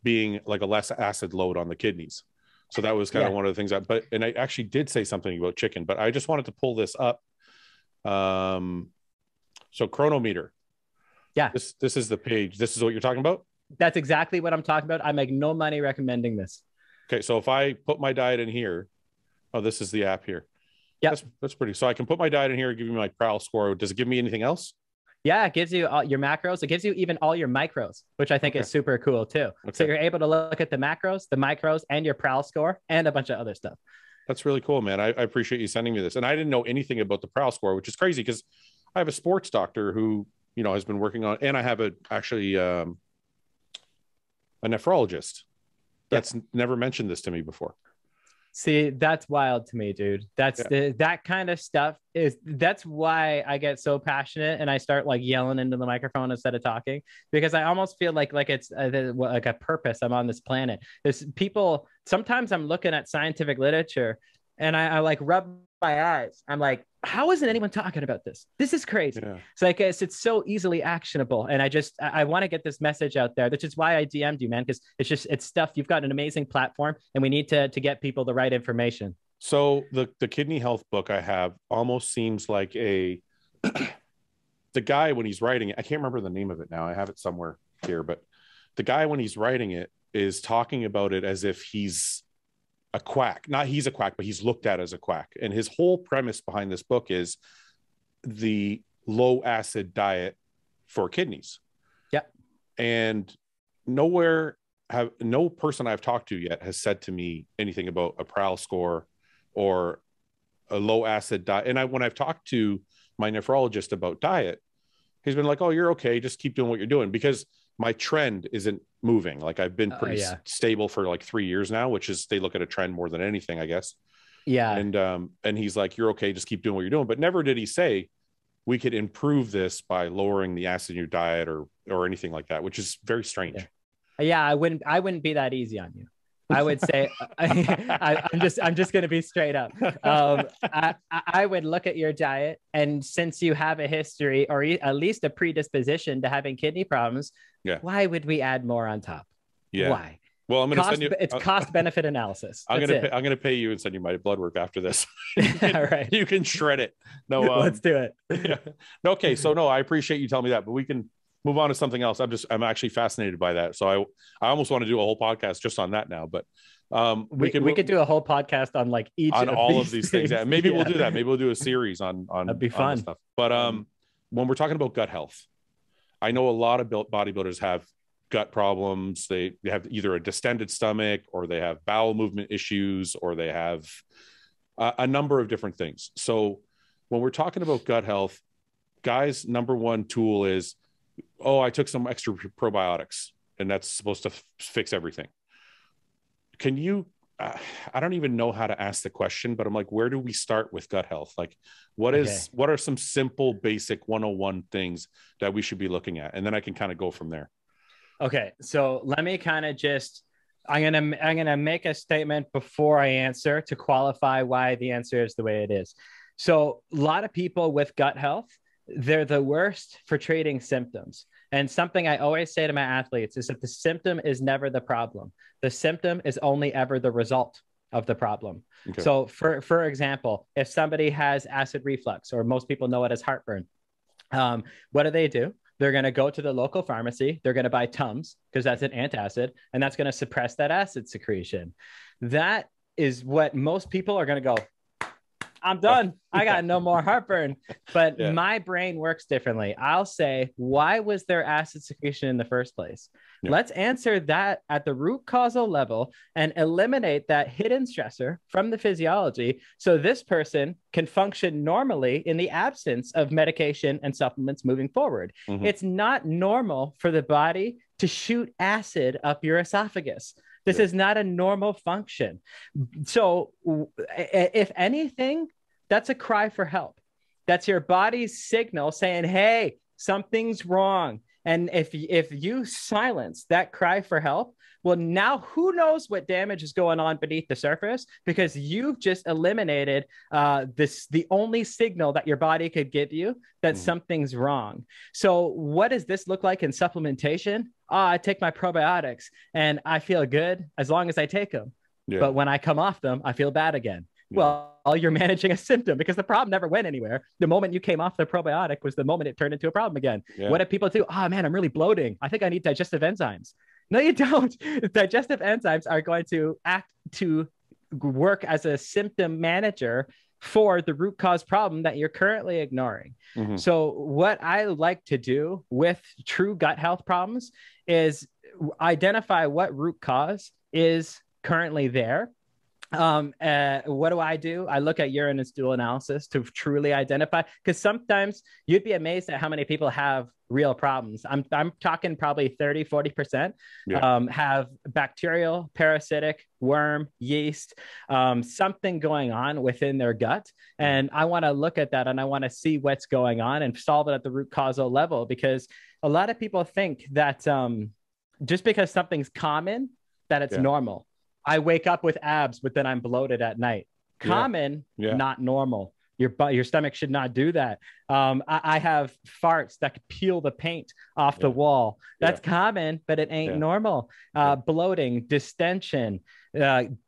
being like a less acid load on the kidneys. So that was kind of one of the things and I actually did say something about chicken, but I just wanted to pull this up. So Chronometer. Yeah. This is the page. This is what you're talking about? That's exactly what I'm talking about. I make no money recommending this. Okay. So if I put my diet in here, this is the app here. Yeah. That's pretty. So I can put my diet in here and give me my PRAL score. Does it give me anything else? Yeah, it gives you all your macros. It gives you even all your micros, which I think is super cool too. So you're able to look at the macros, the micros, and your PRAL score, and a bunch of other stuff. That's really cool, man. I appreciate you sending me this. And I didn't know anything about the PRAL score, which is crazy because I have a sports doctor who, has been working on, and I have a nephrologist that's never mentioned this to me before. See, that's wild to me, dude. That kind of stuff that's why I get so passionate and I start like yelling into the microphone instead of talking, because I almost feel like it's like a purpose. I'm on this planet. There's people, sometimes I'm looking at scientific literature and I like rub my eyes. I'm like, how isn't anyone talking about this? This is crazy. Yeah. So I guess it's so easily actionable. And I want to get this message out there, which is why I DM'd you, man, because it's stuff. You've got an amazing platform and we need to get people the right information. So the kidney health book I have almost seems like the guy, when he's writing it, I can't remember the name of it now. I have it somewhere here, but the guy, when he's writing it, is talking about it as if he's a quack. Not he's a quack, but he's looked at as a quack. And his whole premise behind this book is the low acid diet for kidneys. Yeah. And no person I've talked to yet has said to me anything about a PRAL score or a low acid diet. And when I've talked to my nephrologist about diet, he's been like, oh, you're okay. Just keep doing what you're doing, because my trend isn't moving. Like I've been pretty stable for like 3 years now, which is, they look at a trend more than anything, I guess. Yeah. And he's like, you're okay. Just keep doing what you're doing. But never did he say we could improve this by lowering the acid in your diet or anything like that, which is very strange. Yeah. I wouldn't be that easy on you. I would say, I'm just going to be straight up. I would look at your diet, and since you have a history or at least a predisposition to having kidney problems, why would we add more on top? Yeah. Why? Well, I'm going to send you. It's cost benefit analysis. I'm going to pay you and send you my blood work after this. All right. You can shred it. No, let's do it. Yeah. Okay. So no, I appreciate you telling me that, but we can move on to something else. I'm actually fascinated by that. So I almost want to do a whole podcast just on that now, but we could do a whole podcast on like all of these things. Yeah, maybe we'll do that. Maybe we'll do a series on that'd be fun stuff. But when we're talking about gut health, I know a lot of bodybuilders have gut problems. They have either a distended stomach, or they have bowel movement issues, or they have a number of different things. So when we're talking about gut health, guys, number one tool is, I took some extra probiotics and that's supposed to fix everything. Can you, I don't even know how to ask the question, but I'm like, where do we start with gut health? Like what are some simple, basic 101 things that we should be looking at? And then I can kind of go from there. Okay. So let me kind of I'm going to make a statement before I answer to qualify why the answer is the way it is. So a lot of people with gut health, they're the worst for treating symptoms. And something I always say to my athletes is that the symptom is never the problem. The symptom is only ever the result of the problem. Okay. So for example, if somebody has acid reflux, or most people know it as heartburn, what do? They're going to go to the local pharmacy. They're going to buy Tums, because that's an antacid, and that's going to suppress that acid secretion. That is what most people are going to go, I'm done. I got no more heartburn. But my brain works differently. I'll say, why was there acid secretion in the first place? Yeah. Let's answer that at the root causal level and eliminate that hidden stressor from the physiology, so this person can function normally in the absence of medication and supplements moving forward. Mm-hmm. It's not normal for the body to shoot acid up your esophagus. This is not a normal function. So if anything, that's a cry for help. That's your body's signal saying, hey, something's wrong. And if you silence that cry for help, well, now who knows what damage is going on beneath the surface, because you've just eliminated the only signal that your body could give you that something's wrong. So what does this look like in supplementation? I take my probiotics and I feel good as long as I take them. Yeah. But when I come off them, I feel bad again. Yeah. Well, you're managing a symptom, because the problem never went anywhere. The moment you came off the probiotic was the moment it turned into a problem again. Yeah. What do people do? Oh man, I'm really bloating. I think I need digestive enzymes. No, you don't. Digestive enzymes are going to act to work as a symptom manager for the root cause problem that you're currently ignoring. So what I like to do with true gut health problems is identify what root cause is currently there. What do? I look at urine and stool analysis to truly identify, because sometimes you'd be amazed at how many people have real problems. I'm talking probably 30-40% have bacterial, parasitic, worm, yeast, something going on within their gut. And I want to look at that and I want to see what's going on and solve it at the root causal level, because a lot of people think that just because something's common, that it's normal. I wake up with abs, but then I'm bloated at night. Common, not normal. Your stomach should not do that. I have farts that could peel the paint off the wall. That's common, but it ain't normal. Bloating, distension,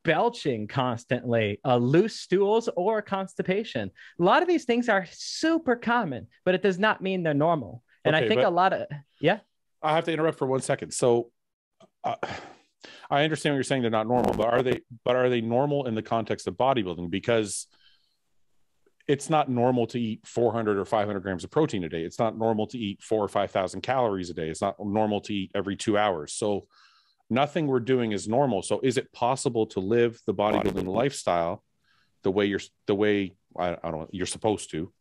belching constantly, loose stools, or constipation. A lot of these things are super common, but it does not mean they're normal. And I think a lot of, I have to interrupt for 1 second. So I understand what you're saying. They're not normal, but are they normal in the context of bodybuilding? Because it's not normal to eat 400 or 500 grams of protein a day. It's not normal to eat 4,000 or 5,000 calories a day. It's not normal to eat every 2 hours. So nothing we're doing is normal. So is it possible to live the bodybuilding lifestyle the way I don't know, you're supposed to,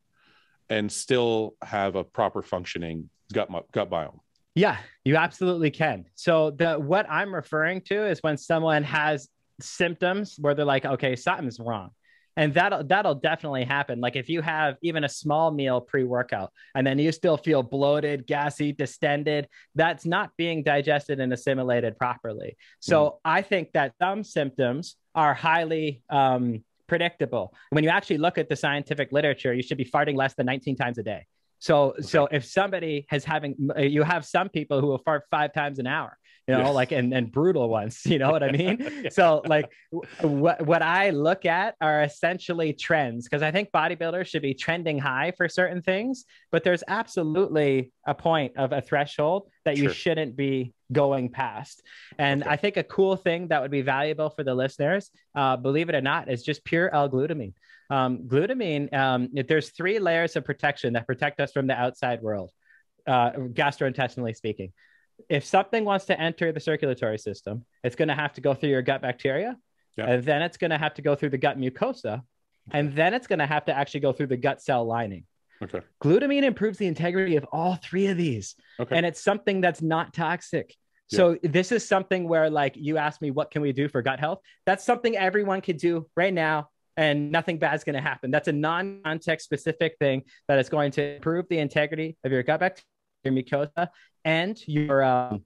and still have a proper functioning gut biome? Yeah, you absolutely can. So what I'm referring to is when someone has symptoms where they're like, okay, something's wrong. And that'll definitely happen. Like if you have even a small meal pre-workout and then you still feel bloated, gassy, distended, that's not being digested and assimilated properly. So I think that some symptoms are highly predictable. When you actually look at the scientific literature, you should be farting less than 19 times a day. So if somebody you have some people who will fart 5 times an hour, like, and brutal ones, you know what I mean? So like what I look at are essentially trends, because I think bodybuilders should be trending high for certain things, but there's absolutely a point of a threshold that you shouldn't be going past. And I think a cool thing that would be valuable for the listeners, believe it or not, is just pure L-glutamine. Glutamine, there's 3 layers of protection that protect us from the outside world, gastrointestinally speaking. If something wants to enter the circulatory system, it's going to have to go through your gut bacteria, and then it's going to have to go through the gut mucosa, and then it's going to have to actually go through the gut cell lining. Glutamine improves the integrity of all 3 of these, and it's something that's not toxic. So this is something where, like, you asked me, what can we do for gut health? That's something everyone could do right now, and nothing bad is going to happen. That's a non-context specific thing that is going to improve the integrity of your gut bacteria, your mucosa, and your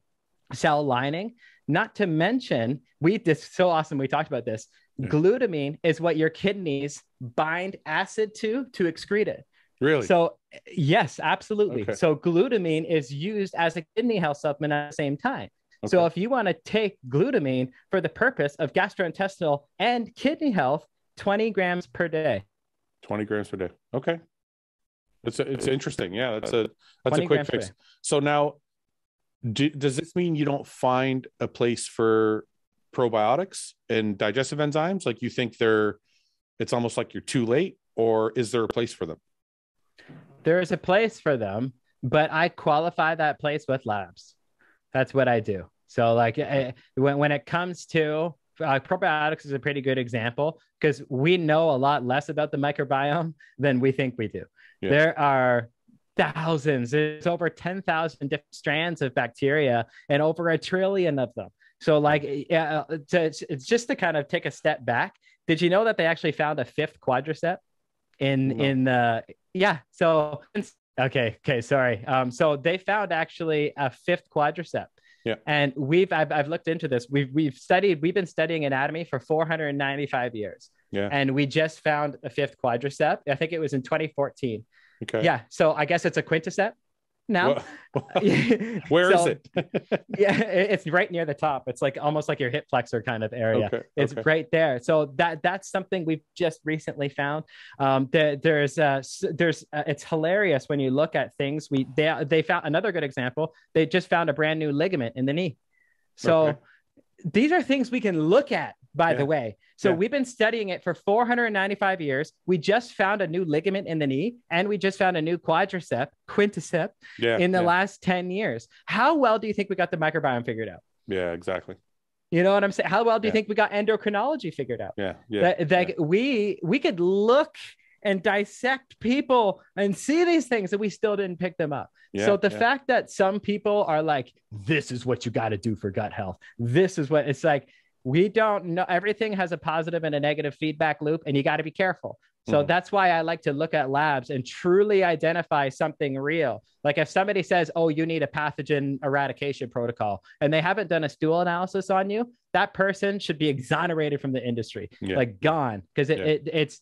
cell lining. Not to mention, this is so awesome. We talked about this. Glutamine is what your kidneys bind acid to excrete it. Really? So yes, absolutely. So glutamine is used as a kidney health supplement at the same time. So if you want to take glutamine for the purpose of gastrointestinal and kidney health, 20 grams per day. 20 grams per day. Okay. It's interesting. Yeah, that's a quick fix. So now, does this mean you don't find a place for probiotics and digestive enzymes? Like, you think it's almost like you're too late, or is there a place for them? There is a place for them, but I qualify that place with labs. That's what I do. So like when it comes to probiotics is a pretty good example, because we know a lot less about the microbiome than we think we do. There are thousands, there's over 10,000 different strands of bacteria and over 1 trillion of them. So like, it's just to kind of take a step back. Did you know that they actually found a 5th quadricep so Okay. Okay. Sorry. So they found actually a fifth quadricep. Yeah. And I've looked into this. We've been studying anatomy for 495 years. Yeah. And we just found a fifth quadricep. I think it was in 2014. Okay. Yeah. So I guess it's a quinticep now. Where is it? Yeah, it's right near the top. It's like almost like your hip flexor kind of area. Okay. It's right there. So that's something we've just recently found. It's hilarious when you look at things. They found another good example. They just found a brand new ligament in the knee. So these are things we can look at, by the way. So we've been studying it for 495 years. We just found a new ligament in the knee, and we just found a new quinticep in the last 10 years. How well do you think we got the microbiome figured out? Yeah, exactly. You know what I'm saying? How well do you think we got endocrinology figured out? We could look and dissect people and see these things, and we still didn't pick them up. So the fact that some people are like, this is what you got to do for gut health. This is what it's like. We don't know. Everything has a positive and a negative feedback loop, and you got to be careful. So that's why I like to look at labs and truly identify something real. Like if somebody says, oh, you need a pathogen eradication protocol, and they haven't done a stool analysis on you, that person should be exonerated from the industry, like gone, because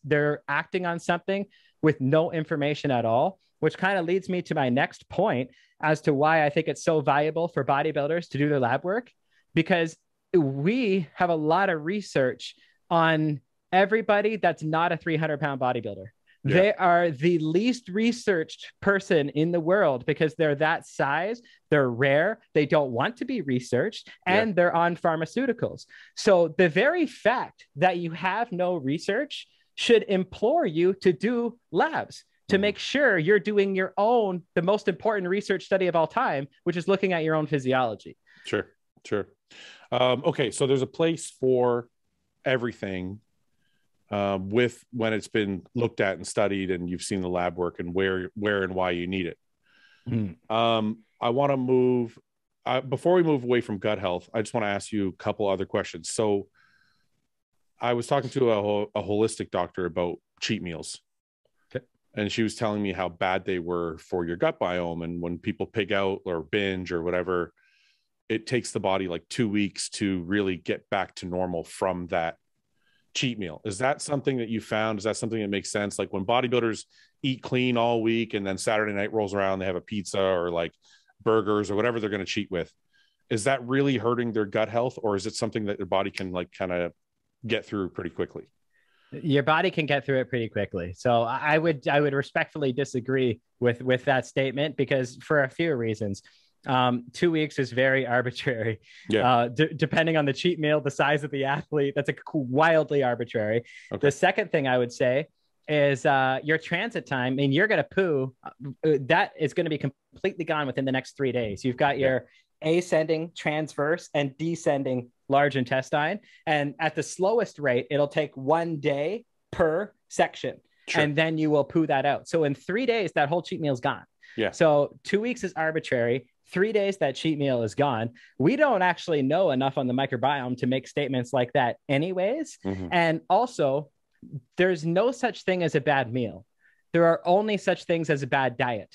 they're acting on something with no information at all, which kind of leads me to my next point as to why I think it's so valuable for bodybuilders to do their lab work, because we have a lot of research on everybody that's not a 300-pound bodybuilder. They are the least researched person in the world because they're that size, they're rare, they don't want to be researched, and they're on pharmaceuticals. So the very fact that you have no research should implore you to do labs to make sure you're doing your own, the most important research study of all time, which is looking at your own physiology. Sure. Okay, so there's a place for everything with when it's been looked at and studied, and you've seen the lab work and where and why you need it. I want to move before we move away from gut health. I just want to ask you a couple other questions. So I was talking to a holistic doctor about cheat meals. And she was telling me how bad they were for your gut biome, and when people pig out or binge or whatever, it takes the body like 2 weeks to really get back to normal from that cheat meal. Is that something that you found? Is that something that makes sense? Like when bodybuilders eat clean all week and then Saturday night rolls around, they have a pizza or like burgers or whatever they're going to cheat with. Is that really hurting their gut health, or is it something that their body can like kind of get through pretty quickly? Your body can get through it pretty quickly. So I would respectfully disagree with that statement, because for a few reasons. 2 weeks is very arbitrary. Depending on the cheat meal, the size of the athlete, that's wildly arbitrary. The second thing I would say is your transit time. I mean, you're going to poo. That is going to be completely gone within the next 3 days. You've got your ascending, transverse, and descending large intestine. And at the slowest rate, it'll take 1 day per section. And then you will poo that out. So in 3 days, that whole cheat meal is gone. So 2 weeks is arbitrary. 3 days, that cheat meal is gone. We don't actually know enough on the microbiome to make statements like that anyways. And also, there's no such thing as a bad meal. There are only such things as a bad diet.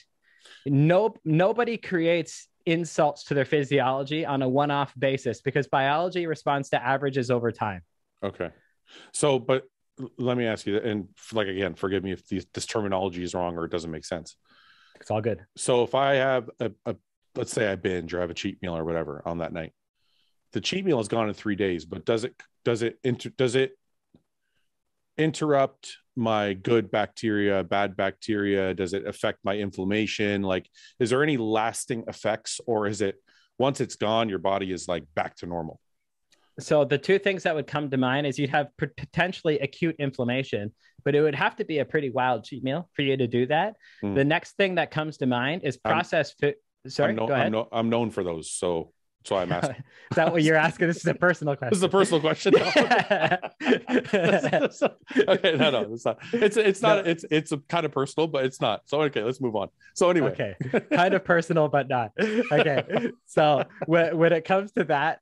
Nobody creates insults to their physiology on a one-off basis, because biology responds to averages over time. Okay. So, but let me ask you, and like, again, forgive me if this terminology is wrong or it doesn't make sense. It's all good. So if I have let's say I binge or have a cheat meal or whatever on that night, the cheat meal is gone in 3 days, but does it interrupt my good bacteria, bad bacteria? Does it affect my inflammation? Like, is there any lasting effects, or is it once it's gone, your body is like back to normal? So the two things that would come to mind is you'd have potentially acute inflammation, but it would have to be a pretty wild cheat meal for you to do that. The next thing that comes to mind is processed food. Sorry, go ahead. I'm known for those, so that's why I'm asking. Is that what you're asking? This is a personal question. This is a personal question. Okay, no, it's not. It's not. No. It's a kind of personal, but it's not. So okay, let's move on. So anyway, okay, kind of personal, but not. Okay, so when it comes to that,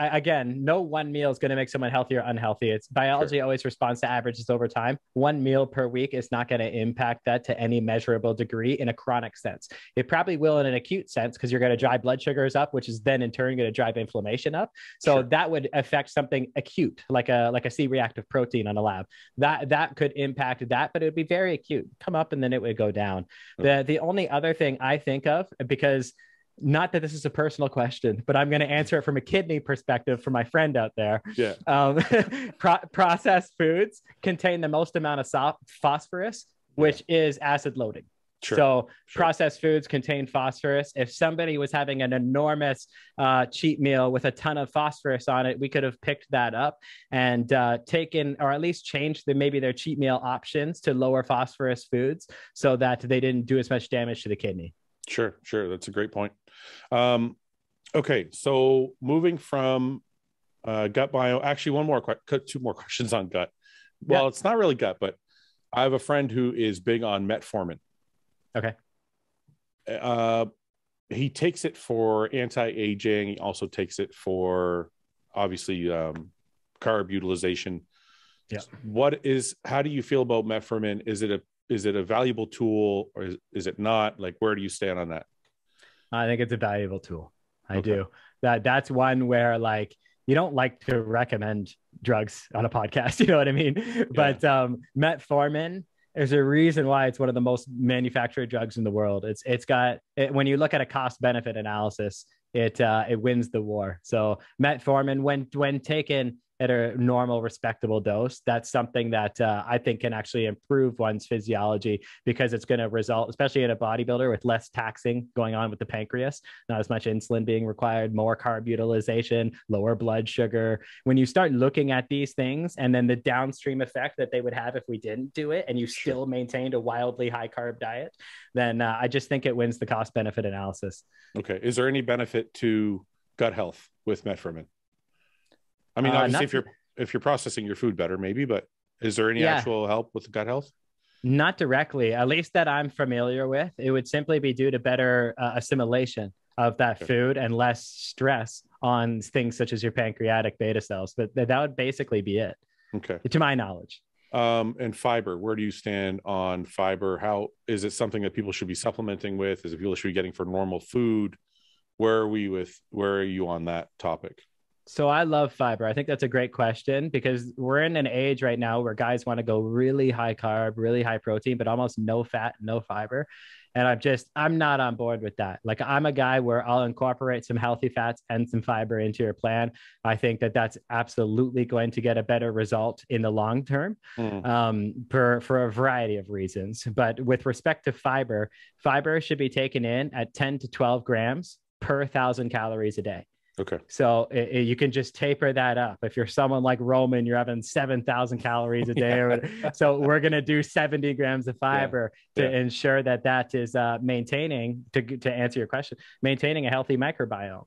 again, no one meal is going to make someone healthy or unhealthy. It's biology always responds to averages over time. One meal per week is not going to impact that to any measurable degree in a chronic sense. It probably will in an acute sense because you're going to drive blood sugars up, which is then in turn going to drive inflammation up. So that would affect something acute, like a C-reactive protein on a lab. That could impact that, but it would be very acute, come up and then it would go down. The only other thing I think of, because not that this is a personal question, but I'm going to answer it from a kidney perspective for my friend out there. Yeah. Processed foods contain the most amount of phosphorus, which is acid loading. So processed foods contain phosphorus. If somebody was having an enormous cheat meal with a ton of phosphorus on it, we could have picked that up and taken, or at least changed maybe their cheat meal options to lower phosphorus foods so that they didn't do as much damage to the kidney. Sure. That's a great point. Okay. So moving from gut bio, actually two more questions on gut. Well, it's not really gut, but I have a friend who is big on metformin. Okay. He takes it for anti-aging. He also takes it for obviously carb utilization. Yeah. How do you feel about metformin? Is it a valuable tool or is it not? Like, where do you stand on that? I think it's a valuable tool. I do. That's one where, like, you don't like to recommend drugs on a podcast, you know what I mean? Yeah. But metformin, there's a reason why it's one of the most manufactured drugs in the world. It's got when you look at a cost benefit analysis, it wins the war. So metformin, when taken at a normal, respectable dose, that's something that I think can actually improve one's physiology, because it's going to result, especially in a bodybuilder, with less taxing going on with the pancreas, not as much insulin being required, more carb utilization, lower blood sugar. When you start looking at these things and then the downstream effect that they would have if we didn't do it and you still maintained a wildly high carb diet, then I just think it wins the cost benefit analysis. Okay. Is there any benefit to gut health with metformin? I mean, obviously, if you're processing your food better, maybe, but is there any actual help with gut health? Not directly, at least that I'm familiar with. It would simply be due to better assimilation of that food and less stress on things such as your pancreatic beta cells. But that would basically be it. Okay. To my knowledge. And fiber, where do you stand on fiber? How is it something that people should be supplementing with? Is it people should be getting for normal food? Where are you on that topic? So I love fiber. I think that's a great question, because we're in an age right now where guys want to go really high carb, really high protein, but almost no fat, no fiber. And I'm not on board with that. Like, I'm a guy where I'll incorporate some healthy fats and some fiber into your plan. I think that that's absolutely going to get a better result in the long term, for a variety of reasons. But with respect to fiber should be taken in at 10 to 12 grams per 1,000 calories a day. Okay. So you can just taper that up. If you're someone like Roman, you're having 7,000 calories a day. So we're going to do 70 grams of fiber to ensure that is maintaining, to answer your question, maintaining a healthy microbiome.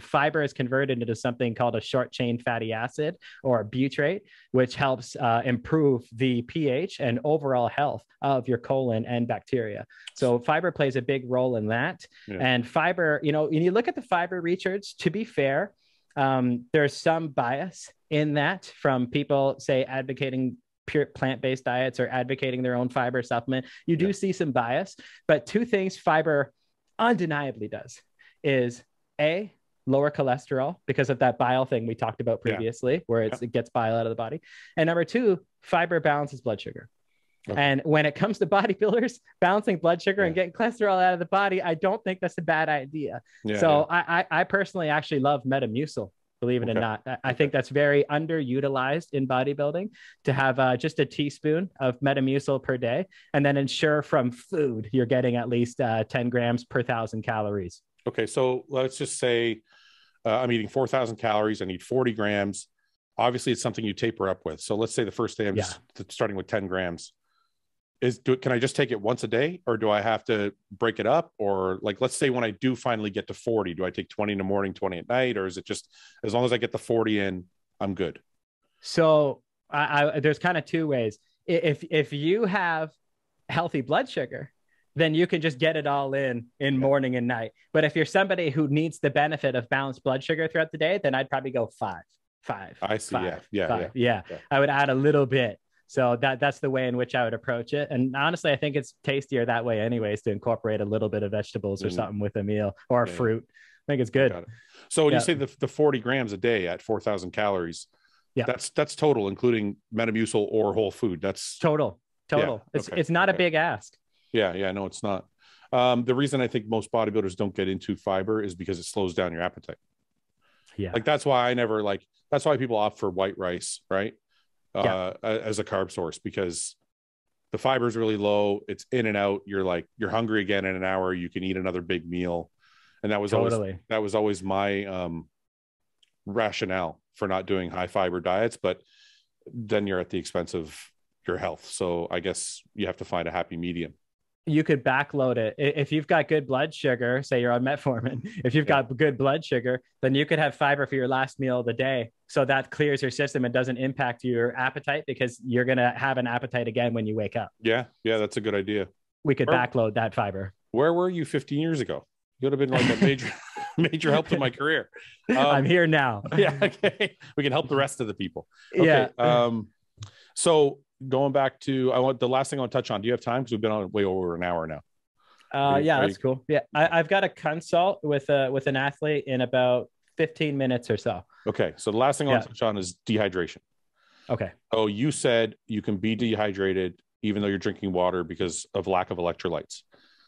Fiber is converted into something called a short chain fatty acid, or butyrate, which helps improve the pH and overall health of your colon and bacteria. So fiber plays a big role in that. And fiber, when you look at the fiber research, to be fair, there's some bias in that from people, say, advocating pure plant-based diets or advocating their own fiber supplement. You do see some bias, but two things fiber undeniably does is lower cholesterol, because of that bile thing we talked about previously, where it gets bile out of the body. And number two, fiber balances blood sugar. Okay. And when it comes to bodybuilders, balancing blood sugar and getting cholesterol out of the body, I don't think that's a bad idea. I personally actually love Metamucil, believe it or not. I think that's very underutilized in bodybuilding, to have just a teaspoon of Metamucil per day, and then ensure from food you're getting at least 10 grams per 1,000 calories. Okay, so let's just say I'm eating 4,000 calories. I need 40 grams. Obviously, it's something you taper up with. So let's say the first day I'm just starting with 10 grams. Can I just take it once a day, or do I have to break it up? Or, like, let's say when I do finally get to 40, do I take 20 in the morning, 20 at night? Or is it just, as long as I get the 40 in, I'm good? So there's kind of two ways. If you have healthy blood sugar, then you can just get it all in morning and night. But if you're somebody who needs the benefit of balanced blood sugar throughout the day, then I'd probably go five. I see. Five, Yeah. I would add a little bit. So that's the way in which I would approach it. And honestly, I think it's tastier that way anyways, to incorporate a little bit of vegetables or something with a meal or a fruit. I think it's good. So when you say the 40 grams a day at 4,000 calories, that's total, including Metamucil or whole food. That's total. It's not a big ask. Yeah, no, it's not. The reason I think most bodybuilders don't get into fiber is because it slows down your appetite. Yeah. Like that's why people opt for white rice, right? As a carb source, because the fiber is really low. It's in and out. You're hungry again in an hour. You can eat another big meal. And that was always my rationale for not doing high fiber diets, but then you're at the expense of your health. So I guess you have to find a happy medium. You could backload it. If you've got good blood sugar, say you're on metformin, if you've got good blood sugar, then you could have fiber for your last meal of the day. So that clears your system and doesn't impact your appetite, because you're going to have an appetite again when you wake up. Yeah, that's a good idea. We could backload that fiber. Where were you 15 years ago? You would have been like a major help to my career. I'm here now. Yeah, okay. We can help the rest of the people. Okay. Yeah. So going back to, the last thing I want to touch on. Do you have time? Because we've been on way over an hour now. That's cool. Yeah, I've got a consult with an athlete in about 15 minutes or so. Okay, so the last thing I want to touch on is dehydration. Okay. Oh, you said you can be dehydrated even though you're drinking water because of lack of electrolytes.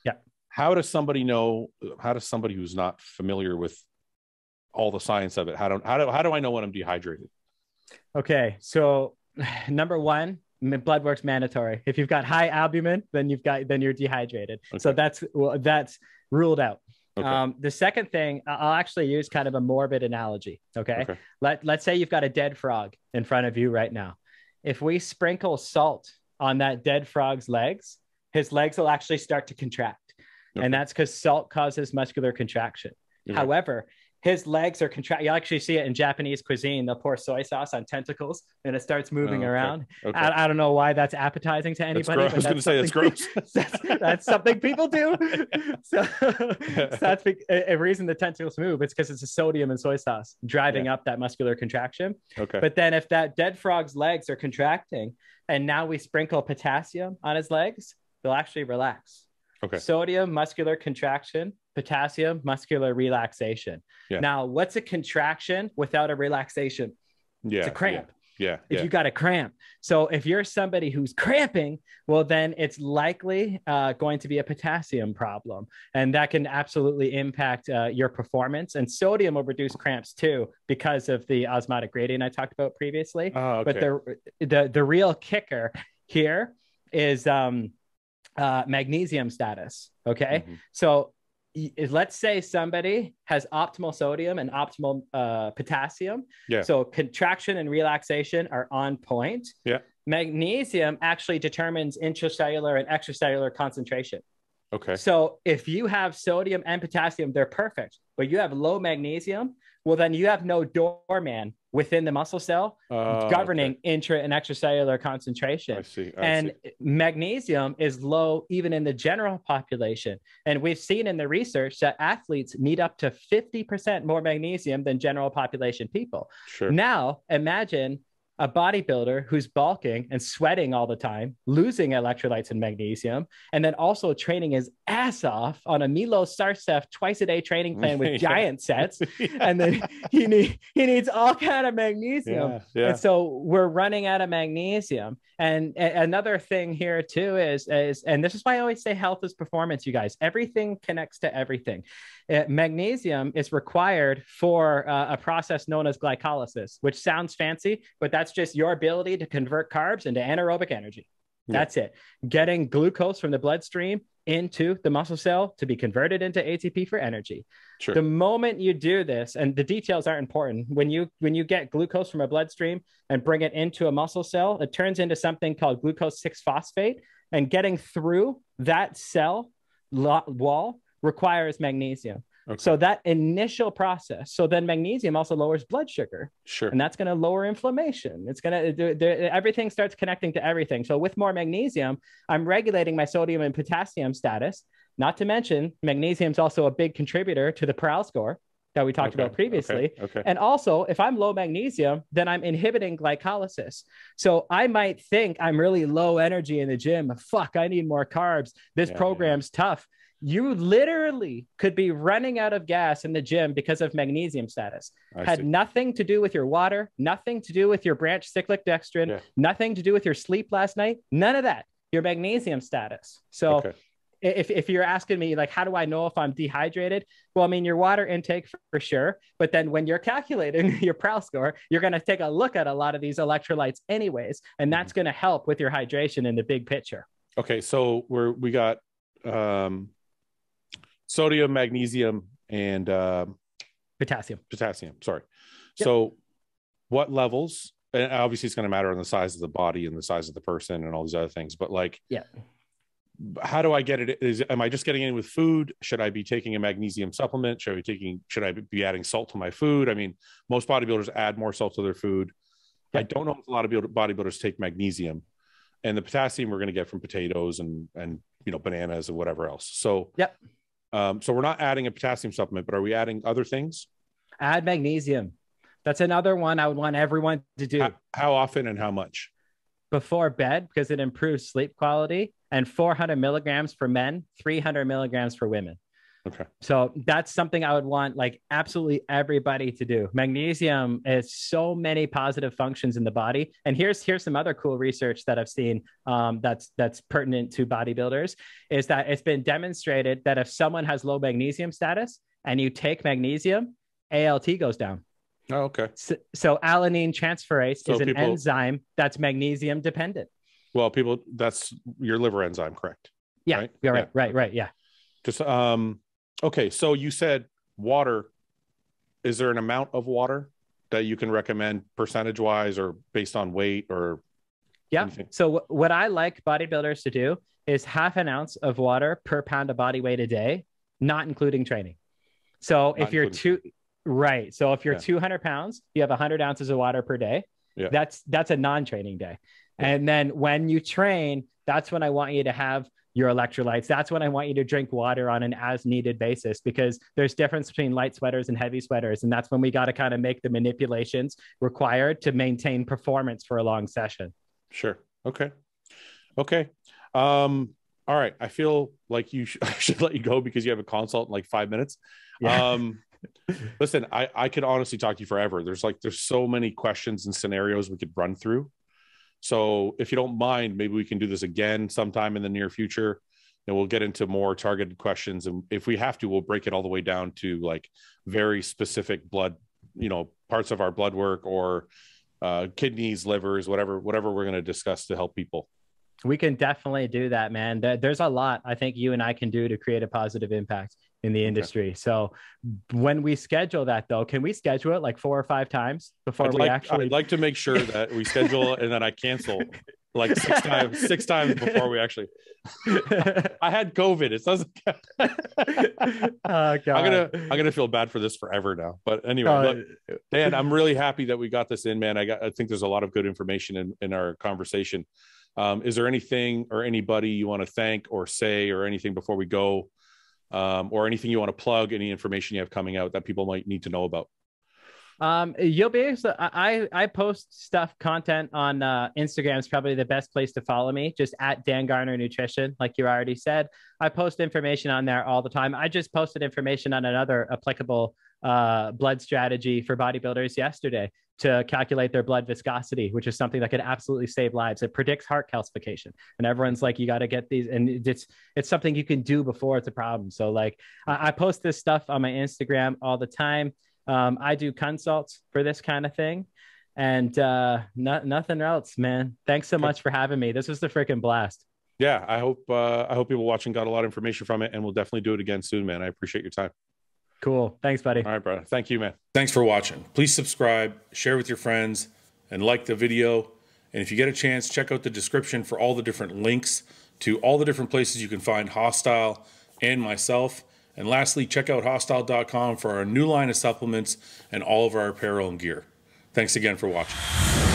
Yeah. How does somebody who's not familiar with all the science of it, how do I know when I'm dehydrated? Okay, so number one, blood work's mandatory. If you've got high albumin, then you're dehydrated. Okay. So that's ruled out. Okay. The second thing, I'll actually use kind of a morbid analogy. Okay. Let's say you've got a dead frog in front of you right now. If we sprinkle salt on that dead frog's legs, his legs will actually start to contract. Okay. And that's because salt causes muscular contraction. Okay. However, his legs are contract. You actually see it in Japanese cuisine. They'll pour soy sauce on tentacles and it starts moving around. Okay. I don't know why that's appetizing to anybody. I was going to say that's gross. that's something people do. So that's a reason the tentacles move. It's because it's the sodium in soy sauce driving up that muscular contraction. Okay. But then if that dead frog's legs are contracting and now we sprinkle potassium on his legs, they'll actually relax. Okay. Sodium, muscular contraction. Potassium, muscular relaxation. Yeah. Now, what's a contraction without a relaxation? Yeah, it's a cramp. If you got a cramp. So if you're somebody who's cramping, well, then it's likely going to be a potassium problem. And that can absolutely impact your performance. And sodium will reduce cramps too, because of the osmotic gradient I talked about previously. Oh, okay. But the real kicker here is magnesium status. Okay. Mm-hmm. So let's say somebody has optimal sodium and optimal potassium. Yeah. So contraction and relaxation are on point. Yeah. Magnesium actually determines intracellular and extracellular concentration. Okay. So if you have sodium and potassium, they're perfect. But you have low magnesium, well, then you have no doorman within the muscle cell governing intra and extracellular concentration. I see. Magnesium is low even in the general population. And we've seen in the research that athletes need up to 50% more magnesium than general population people. Sure. Now, imagine a bodybuilder who's bulking and sweating all the time, losing electrolytes and magnesium, and then also training his ass off on a Milo Sarcev twice-a-day training plan with giant sets, and then he needs all kind of magnesium. And so we're running out of magnesium. And another thing here too is, and this is why I always say health is performance, you guys. Everything connects to everything. Magnesium is required for a process known as glycolysis, which sounds fancy, but that's just your ability to convert carbs into anaerobic energy. That's it. Getting glucose from the bloodstream into the muscle cell to be converted into ATP for energy. Sure. The moment you do this, and the details aren't important, when you get glucose from a bloodstream and bring it into a muscle cell, it turns into something called glucose 6-phosphate, and getting through that cell wall requires magnesium. Okay. So that initial process. So then magnesium also lowers blood sugar. Sure. And that's going to lower inflammation. It's going to, everything starts connecting to everything. So with more magnesium, I'm regulating my sodium and potassium status. Not to mention, magnesium is also a big contributor to the PRAL score that we talked about previously. Okay. And also, if I'm low magnesium, then I'm inhibiting glycolysis. So I might think I'm really low energy in the gym. Fuck, I need more carbs. This program's tough. You literally could be running out of gas in the gym because of magnesium status. Had nothing to do with your water, nothing to do with your branch cyclic dextrin, nothing to do with your sleep last night. None of that. Your magnesium status. So if you're asking me, like, how do I know if I'm dehydrated? Well, I mean, your water intake for sure. But then when you're calculating your PRAL score, you're going to take a look at a lot of these electrolytes anyways. And that's going to help with your hydration in the big picture. Okay. So we got sodium, magnesium, and potassium. Sorry. So what levels? And obviously it's going to matter on the size of the body and the size of the person and all these other things. But like, how do I get it? Am I just getting in with food? Should I be taking a magnesium supplement? Should I be adding salt to my food? I mean, most bodybuilders add more salt to their food. I don't know if a lot of bodybuilders take magnesium, and the potassium we're going to get from potatoes and bananas and whatever else. So so we're not adding a potassium supplement, but are we adding other things? Add magnesium. That's another one I would want everyone to do. How often and how much? Before bed, because it improves sleep quality, and 400 milligrams for men, 300 milligrams for women. Okay. So that's something I would want like absolutely everybody to do. Magnesium has so many positive functions in the body. And here's some other cool research that I've seen that's pertinent to bodybuilders, is that it's been demonstrated that if someone has low magnesium status and you take magnesium, ALT goes down. Oh, okay. So alanine transferase is an enzyme that's magnesium dependent. Well, that's your liver enzyme, correct? Yeah. Right? Right. Yeah. Just, okay. So you said water. Is there an amount of water that you can recommend percentage wise or based on weight or? Yeah. Anything? So what I like bodybuilders to do is 1/2 ounce of water per pound of body weight a day, not including training. So if you're 200 pounds, you have 100 ounces of water per day. Yeah. That's a non-training day. Yeah. And then when you train, that's when I want you to have your electrolytes. That's when I want you to drink water on an as needed basis, because there's difference between light sweaters and heavy sweaters. And that's when we got to kind of make the manipulations required to maintain performance for a long session. Sure. Okay. All right. I feel like I should let you go because you have a consult in like 5 minutes. Yeah. Listen, I could honestly talk to you forever. There's so many questions and scenarios we could run through. So if you don't mind, maybe we can do this again sometime in the near future, and we'll get into more targeted questions. And if we have to, we'll break it all the way down to like very specific blood, parts of our blood work or kidneys, livers, whatever we're going to discuss to help people. We can definitely do that, man. There's a lot I think you and I can do to create a positive impact in the industry. Okay. So when we schedule that though, can we schedule it like 4 or 5 times before I'd like to make sure that we schedule and then I cancel like 6 times before we actually, I had COVID. It doesn't, I'm going to feel bad for this forever now. But anyway, look, Dan, I'm really happy that we got this in, man. I think there's a lot of good information in our conversation. Is there anything or anybody you want to thank or say or anything before we go? Or anything you want to plug, any information you have coming out that people might need to know about? You'll be able to, I post content on Instagram is probably the best place to follow me, just at Dan Garner Nutrition, like you already said. I post information on there all the time. I just posted information on another applicable blood strategy for bodybuilders yesterday to calculate their blood viscosity, which is something that could absolutely save lives. It predicts heart calcification, and everyone's like, you got to get these, and it's something you can do before it's a problem. So like I post this stuff on my Instagram all the time. I do consults for this kind of thing, and nothing else, man. Thanks so much for having me. This was the freaking blast. Yeah, I hope people watching got a lot of information from it, and we'll definitely do it again soon, man. I appreciate your time. Cool. Thanks, buddy. All right, brother. Thank you, man. Thanks for watching. Please subscribe, share with your friends, and like the video. And if you get a chance, check out the description for all the different links to all the different places you can find Hostile and myself. And lastly, check out hostile.com for our new line of supplements and all of our apparel and gear. Thanks again for watching.